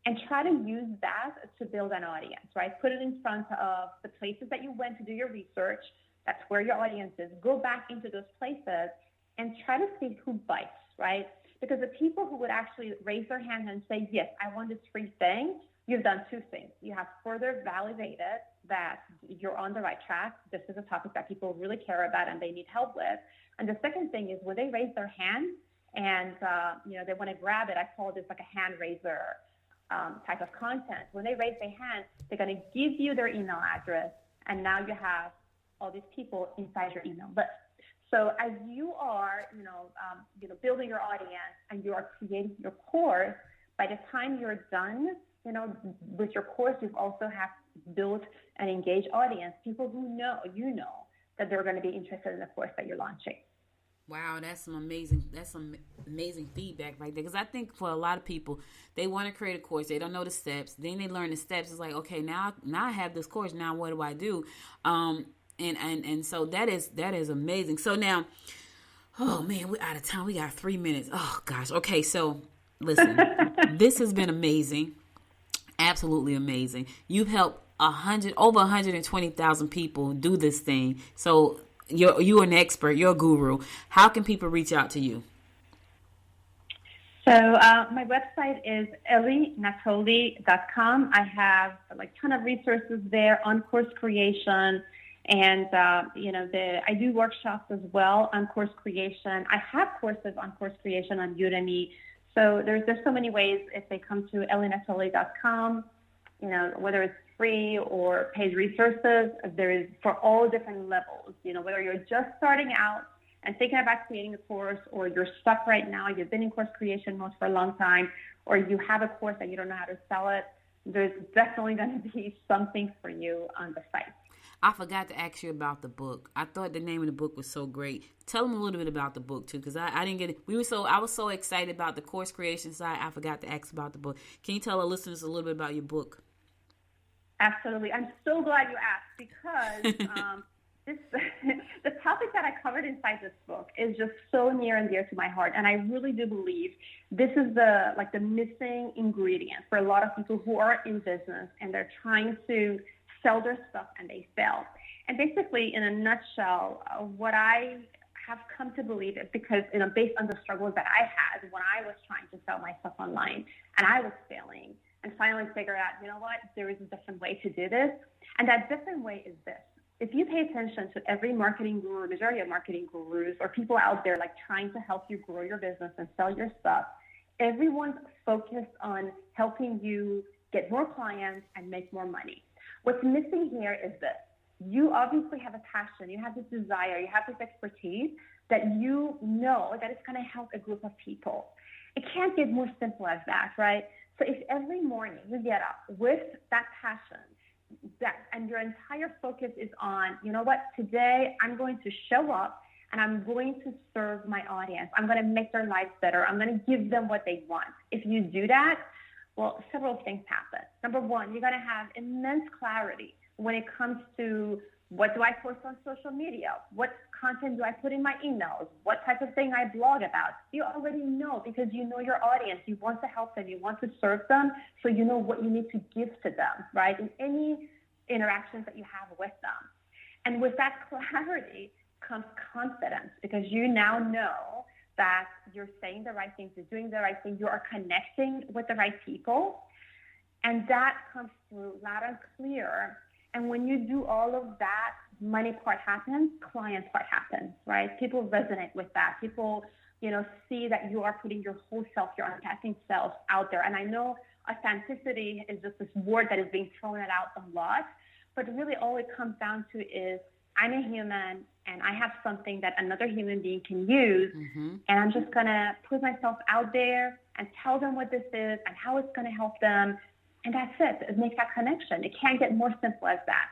And try to use that to build an audience, right? Put it in front of the places that you went to do your research. That's where your audience is. Go back into those places and try to see who bites, right? Because the people who would actually raise their hand and say, yes, I want this free thing, you've done 2 things. You have further validated that you're on the right track. This is a topic that people really care about and they need help with. And the second thing is when they raise their hand and, they want to grab it, I call this like a hand raiser type of content. When they raise their hand, they're going to give you their email address, and now you have all these people inside your email list. So as you are, building your audience and you are creating your course, by the time you're done, with your course, you've also have built an engaged audience, people who know, that they're going to be interested in the course that you're launching. Wow, that's some amazing feedback right there. Because I think for a lot of people, they want to create a course, they don't know the steps. Then they learn the steps. It's like, okay, now I have this course. Now what do I do? And so that is amazing. So now, oh man, we're out of time. We got 3 minutes. Oh gosh. Okay, so listen, this has been amazing, absolutely amazing. You've helped over 120,000 people do this thing. So you're an expert, you're a guru. How can people reach out to you? So my website is ellynatoli.com. I have a ton of resources there on course creation, and I do workshops as well on course creation. I have courses on course creation on Udemy. So there's so many ways if they come to ellynatoli.com, whether it's free or paid resources, there is for all different levels, whether you're just starting out and thinking about creating a course, or you're stuck right now, you've been in course creation mode for a long time, or you have a course and you don't know how to sell it, there's definitely going to be something for you on the site. I forgot to ask you about the book. I thought the name of the book was so great. Tell them a little bit about the book too, because I didn't get it. I was so excited about the course creation side. I forgot to ask about the book. Can you tell our listeners a little bit about your book? Absolutely. I'm so glad you asked, because the topic that I covered inside this book is just so near and dear to my heart. And I really do believe this is the missing ingredient for a lot of people who are in business and they're trying to sell their stuff and they fail. And basically, in a nutshell, what I have come to believe is because, based on the struggles that I had when I was trying to sell my stuff online and I was failing, and finally figure out, there is a different way to do this. And that different way is this. If you pay attention to every marketing guru, majority of marketing gurus or people out there trying to help you grow your business and sell your stuff, everyone's focused on helping you get more clients and make more money. What's missing here is this. You obviously have a passion, you have this desire, you have this expertise that that it's going to help a group of people. It can't get more simple as that, right? So if every morning you get up with that passion, and your entire focus is on, today I'm going to show up and I'm going to serve my audience. I'm going to make their lives better. I'm going to give them what they want. If you do that, well, several things happen. Number one, you're going to have immense clarity when it comes to what do I post on social media? What content do I put in my emails? What type of thing I blog about? You already know because you know your audience. You want to help them. You want to serve them. So you know what you need to give to them, right? In any interactions that you have with them. And with that clarity comes confidence because you now know that you're saying the right things, you're doing the right thing, you are connecting with the right people. And that comes through loud and clear. And when you do all of that, money part happens, client part happens, right? People resonate with that. People, see that you are putting your whole self, your unpacking self out there. And I know authenticity is just this word that is being thrown out a lot, but really all it comes down to is I'm a human and I have something that another human being can use. Mm-hmm. And I'm just going to put myself out there and tell them what this is and how it's going to help them. And that's it. It makes that connection. It can't get more simple as that.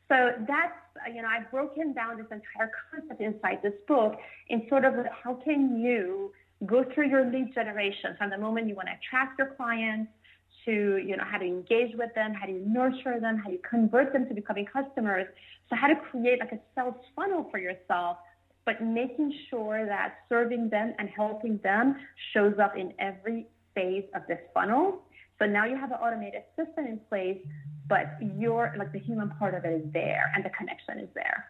So that's, I've broken down this entire concept inside this book in sort of how can you go through your lead generation from the moment you want to attract your clients to, how to engage with them, how do you nurture them, how you convert them to becoming customers. So how to create like a sales funnel for yourself, but making sure that serving them and helping them shows up in every phase of this funnel. So now you have an automated system in place, but the human part of it is there and the connection is there.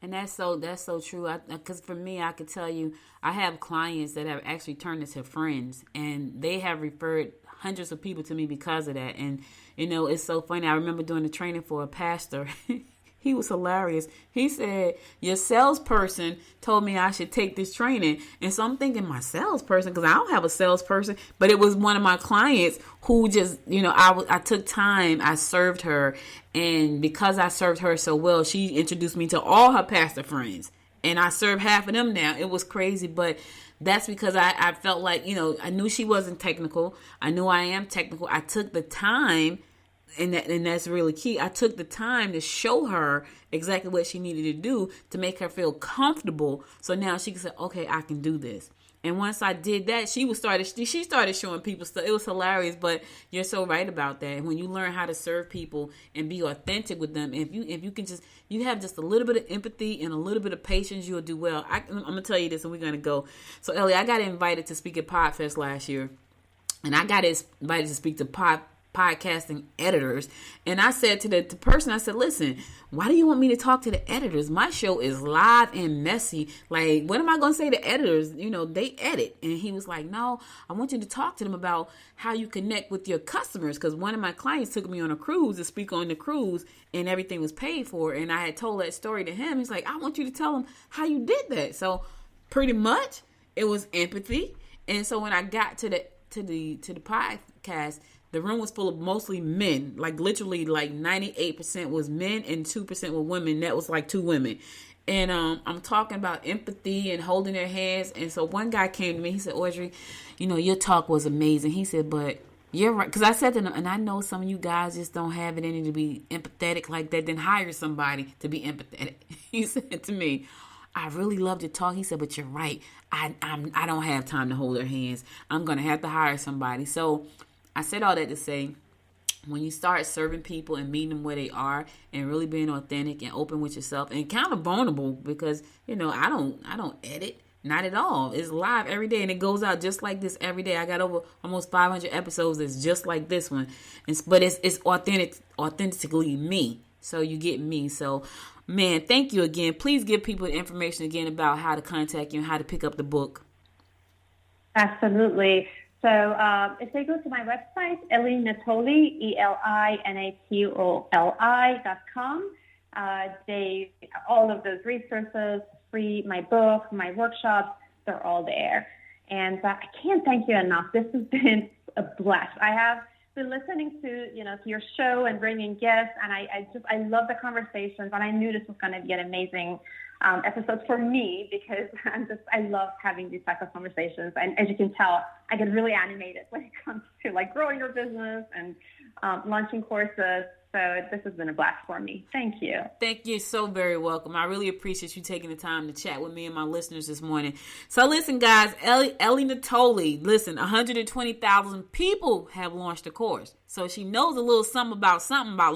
And that's so true. Because for me, I could tell you, I have clients that have actually turned into friends, and they have referred hundreds of people to me because of that. And it's so funny. I remember doing the training for a pastor. He was hilarious. He said, your salesperson told me I should take this training. And so I'm thinking, my salesperson, because I don't have a salesperson, but it was one of my clients who just, I took time, I served her. And because I served her so well, she introduced me to all her pastor friends. And I serve half of them now. It was crazy, but that's because I felt like, I knew she wasn't technical. I knew I am technical. I took the time. And that's really key. I took the time to show her exactly what she needed to do to make her feel comfortable. So now she can say, okay, I can do this. And once I did that, she started showing people stuff. It was hilarious, but you're so right about that. When you learn how to serve people and be authentic with them, if you can you have just a little bit of empathy and a little bit of patience, you'll do well. I'm going to tell you this, and we're going to go. So, Ellie, I got invited to speak at Podfest last year, and I got invited to speak to podcasting editors. And I said to the person, I said, listen, why do you want me to talk to the editors? My show is live and messy. Like, what am I going to say to editors? They edit. And he was like, no, I want you to talk to them about how you connect with your customers. Because one of my clients took me on a cruise to speak on the cruise, and everything was paid for. And I had told that story to him. He's like, I want you to tell them how you did that. So pretty much it was empathy. And so when I got to the podcast, the room was full of mostly men, like literally like 98% was men and 2% were women. That was like 2 women. And I'm talking about empathy and holding their hands. And so one guy came to me, he said, Audrey, your talk was amazing. He said, but you're right. Because I said to him, and I know some of you guys just don't have it in you to be empathetic like that, then hire somebody to be empathetic. He said to me, I really loved your talk. He said, but you're right. I don't have time to hold their hands. I'm going to have to hire somebody. So I said all that to say, when you start serving people and meeting them where they are and really being authentic and open with yourself and kind of vulnerable, because, I don't edit, not at all. It's live every day and it goes out just like this every day. I got over almost 500 episodes that's just like this one. But it's authentically me. So you get me. So, man, thank you again. Please give people the information again about how to contact you and how to pick up the book. Absolutely. So if they go to my website, Ellie Natoli, ELINATOLI.com, all of those resources, free, my book, my workshops, they're all there. And I can't thank you enough. This has been a blast. I have been listening to your show and bringing guests, and I love the conversations, and I knew this was going to be an amazing episodes for me, because I love having these type of conversations. And as you can tell, I get really animated when it comes to like growing your business and launching courses. So this has been a blast for me. Thank you. Thank you. So very welcome. I really appreciate you taking the time to chat with me and my listeners this morning. So listen, guys, Ellie Natoli, listen, 120,000 people have launched a course. So she knows a little something about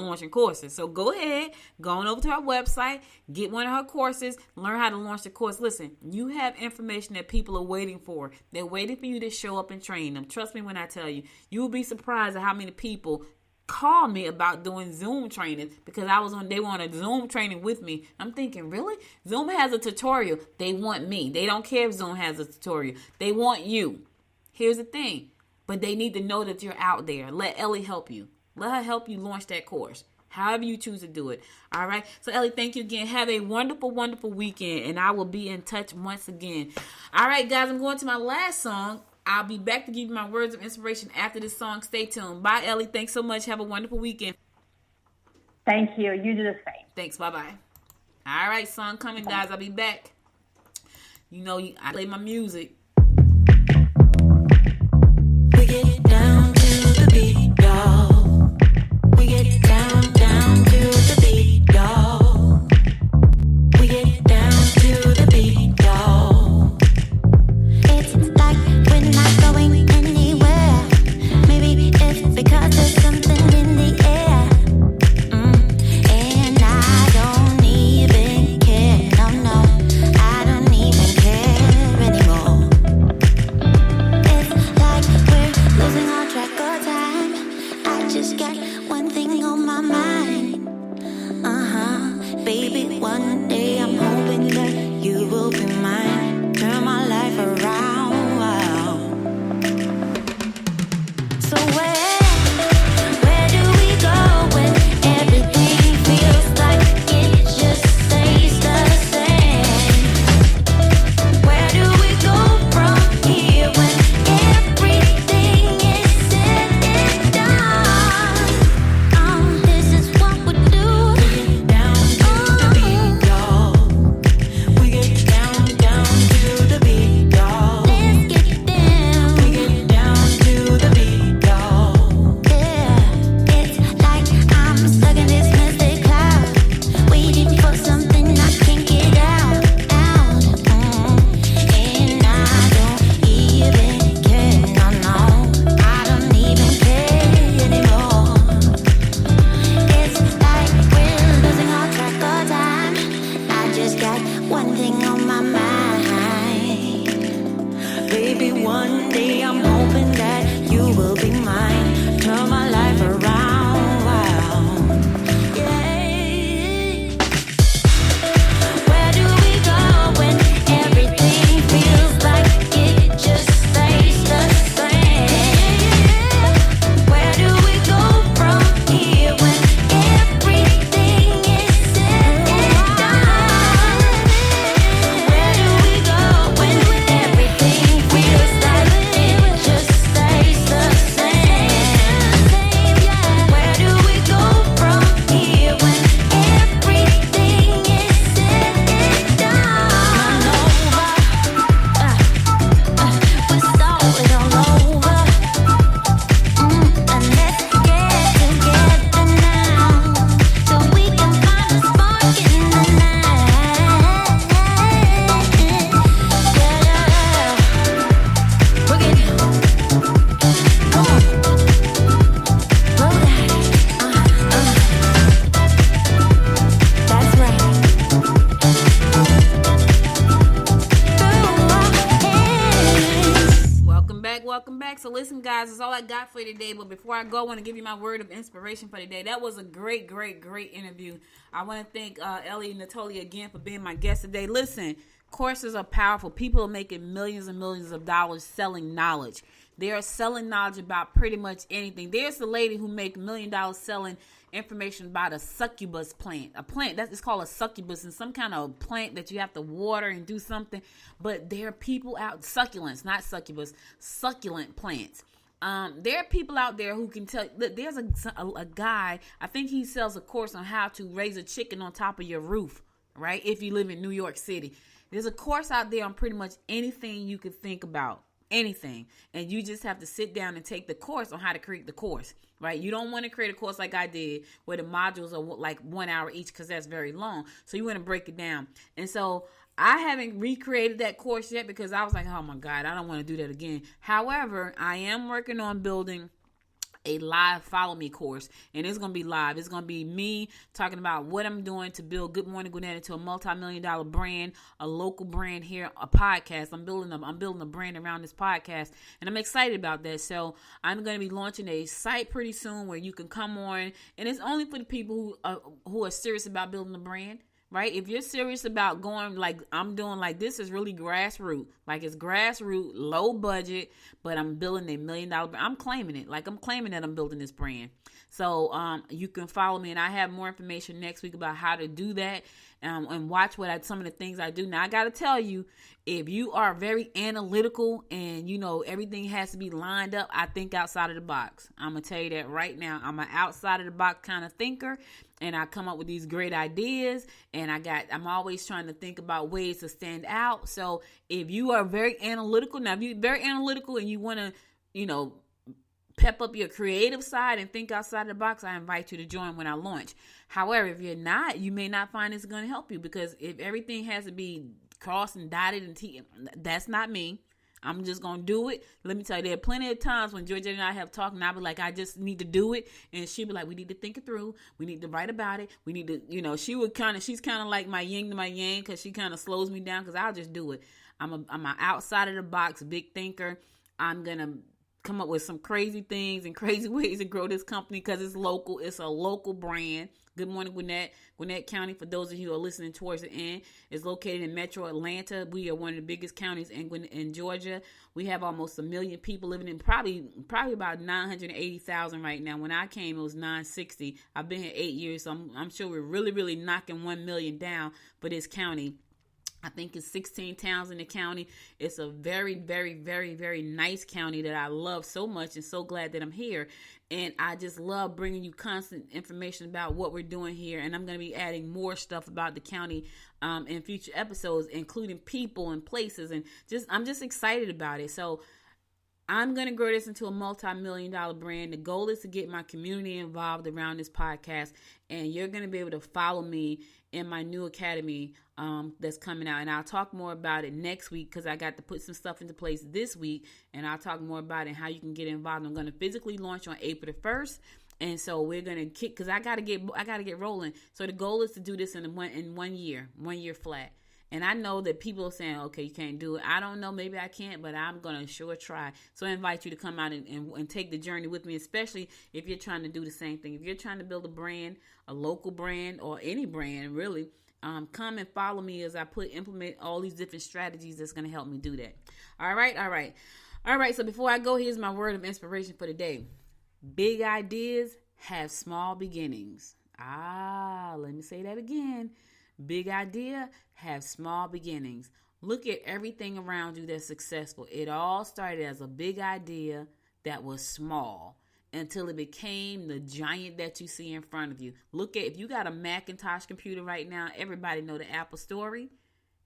launching courses. So go ahead, go on over to her website, get one of her courses, learn how to launch the course. Listen, you have information that people are waiting for. They're waiting for you to show up and train them. Trust me when I tell you, you will be surprised at how many people call me about doing Zoom training, because they want a Zoom training with me. I'm thinking, really? Zoom has a tutorial. They want me. They don't care if Zoom has a tutorial. They want you. Here's the thing. But they need to know that you're out there. Let Ellie help you. Let her help you launch that course, however you choose to do it. All right. So Ellie, thank you again. Have a wonderful, wonderful weekend. And I will be in touch once again. All right, guys, I'm going to my last song. I'll be back to give you my words of inspiration after this song. Stay tuned. Bye, Ellie. Thanks so much. Have a wonderful weekend. Thank you. You do the same. Thanks. Bye-bye. All right, song coming, guys. I'll be back. I play my music. We get down to the beat, y'all. We get down to the beat, y'all. We get down to the beat, y'all. It's like listen, guys, that's all I got for you today. But before I go, I want to give you my word of inspiration for today. That was a great interview. I want to thank Ellie Natoli again for being my guest today. Listen, courses are powerful. People are making millions and millions of dollars selling knowledge. They are selling knowledge about pretty much anything. There's a lady who make $1 million selling information about a succubus plant. A plant that is called a succubus, and some kind of plant that you have to water and do something. But there are people out, succulents, not succubus, succulent plants. There are people out there who can tell. Look, there's a guy, I think he sells a course on how to raise a chicken on top of your roof, right? If you live in New York City. There's a course out there on pretty much anything you could think about. Anything, and you just have to sit down and take the course on how to create the course, right? You don't want to create a course like I did where the modules are like 1 hour each, because that's very long. So you want to break it down. And so I haven't recreated that course yet because I was like, oh my God, I don't want to do that again. However, I am working on building a live follow me course, and it's going to be live. It's going to be me talking about what I'm doing to build Good Morning Gwinnett into a multi-million-dollar brand, a local brand here, a podcast. I'm building a brand around this podcast, and I'm excited about that. So I'm going to be launching a site pretty soon where you can come on, and it's only for the people who are serious about building a brand. Right? If you're serious about going like I'm doing, like this is really grassroots. Like it's grassroots, low budget, but I'm building $1 million. I'm claiming it. Like I'm claiming that I'm building this brand. So you can follow me, and I have more information next week about how to do that, and watch some of the things I do. Now I got to tell you, if you are very analytical and you know everything has to be lined up, I think outside of the box. I'm gonna tell you that right now. I'm an outside of the box kind of thinker. And I come up with these great ideas, and I'm always trying to think about ways to stand out. So if you are very analytical, now if you're very analytical and you want to, you know, pep up your creative side and think outside the box, I invite you to join when I launch. However, if you're not, you may not find it's going to help you, because if everything has to be crossed and dotted and that's not me. I'm just going to do it. Let me tell you, there are plenty of times when Georgia and I have talked, and I'll be like, I just need to do it. And she'll be like, we need to think it through. We need to write about it. We need to, you know, she's kind of like my yin to my yang, because she kind of slows me down, because I'll just do it. I'm an outside of the box big thinker. I'm going to come up with some crazy things and crazy ways to grow this company, because it's local. It's a local brand. Good Morning Gwinnett. Gwinnett County, for those of you who are listening towards the end, is located in Metro Atlanta. We are one of the biggest counties in Georgia. We have almost 1 million people living in, probably about 980,000 right now. When I came, it was 960. I've been here 8 years, so I'm sure we're really, really knocking 1 million down for this county. I think it's 16 towns in the county. It's a very, very, very, very nice county that I love so much, and so glad that I'm here. And I just love bringing you constant information about what we're doing here. And I'm going to be adding more stuff about the county in future episodes, including people and places. And I'm just excited about it. So I'm going to grow this into a multi-million-dollar brand. The goal is to get my community involved around this podcast, and you're going to be able to follow me in my new academy that's coming out. And I'll talk more about it next week, because I got to put some stuff into place this week, and I'll talk more about it and how you can get involved. I'm going to physically launch on April the 1st. And so we're going to kick, because I got to get rolling. So the goal is to do this in 1 year flat. And I know that people are saying, okay, you can't do it. I don't know. Maybe I can't, but I'm going to sure try. So I invite you to come out and take the journey with me, especially if you're trying to do the same thing. If you're trying to build a brand, a local brand, or any brand, really, come and follow me as I implement all these different strategies that's going to help me do that. All right. So before I go, here's my word of inspiration for today. Big ideas have small beginnings. Let me say that again. Big idea have small beginnings. Look at everything around you that's successful. It all started as a big idea that was small until it became the giant that you see in front of you. Look at, if you got a Macintosh computer right now, everybody know the Apple story.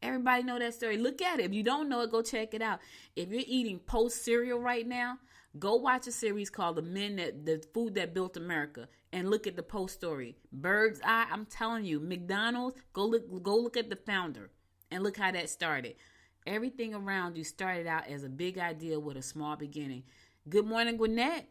Everybody know that story. Look at it. If you don't know it, go check it out. If you're eating Post cereal right now, go watch a series called The Food That Built America, and look at the Post story. Bird's Eye, I'm telling you, McDonald's, go look at the founder and look how that started. Everything around you started out as a big idea with a small beginning. Good Morning Gwinnett,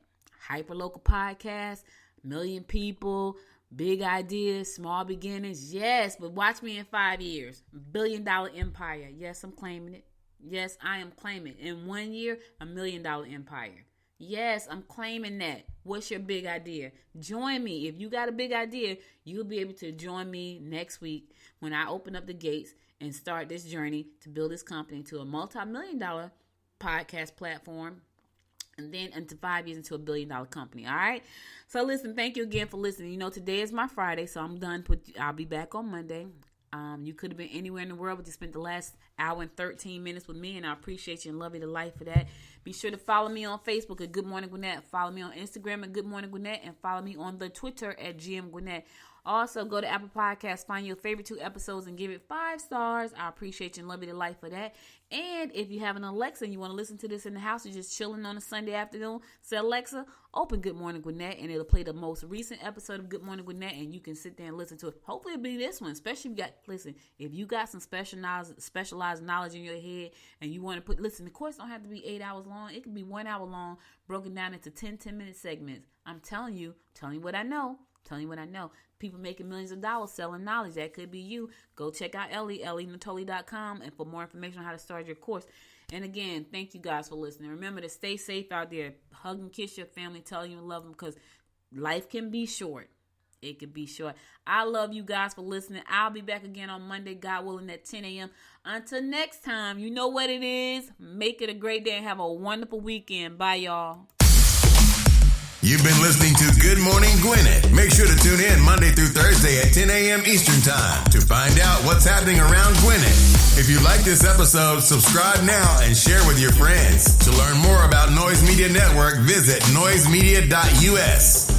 hyper-local podcast, 1 million people, big ideas, small beginnings. Yes, but watch me in 5 years. $1 billion empire. Yes, I'm claiming it. Yes, I am claiming it. In 1 year, $1 million empire. Yes, I'm claiming that. What's your big idea? Join me. If you got a big idea, you'll be able to join me next week when I open up the gates and start this journey to build this company to a multi-million-dollar podcast platform. And then into 5 years into $1 billion company. All right. So listen, thank you again for listening. You know, today is my Friday, so I'm done. I'll be back on Monday. You could have been anywhere in the world, but you spent the last hour and 13 minutes with me, and I appreciate you and love you to life for that. Be sure to follow me on Facebook at Good Morning Gwinnett. Follow me on Instagram at Good Morning Gwinnett, and follow me on the Twitter at GM Gwinnett. Also, go to Apple Podcasts, find your favorite 2 episodes, and give it 5 stars. I appreciate you and love you to life for that. And if you have an Alexa and you want to listen to this in the house, you're just chilling on a Sunday afternoon, say, Alexa, open Good Morning Gwinnett, and it'll play the most recent episode of Good Morning Gwinnett, and you can sit there and listen to it. Hopefully it'll be this one, especially if you got some specialized knowledge in your head, and you want to listen, the course don't have to be 8 hours long. It can be 1 hour long, broken down into 10-minute segments. I'm telling you what I know. People making millions of dollars selling knowledge. That could be you. Go check out EllieNatoli.com, and for more information on how to start your course. And again, thank you guys for listening. Remember to stay safe out there. Hug and kiss your family. Tell you you love them, because life can be short. It could be short. I love you guys for listening. I'll be back again on Monday, God willing, at 10 a.m. Until next time, you know what it is. Make it a great day and have a wonderful weekend. Bye, y'all. You've been listening to Good Morning Gwinnett. Make sure to tune in Monday through Thursday at 10 a.m. Eastern Time to find out what's happening around Gwinnett. If you like this episode, subscribe now and share with your friends. To learn more about Noise Media Network, visit noisemedia.us.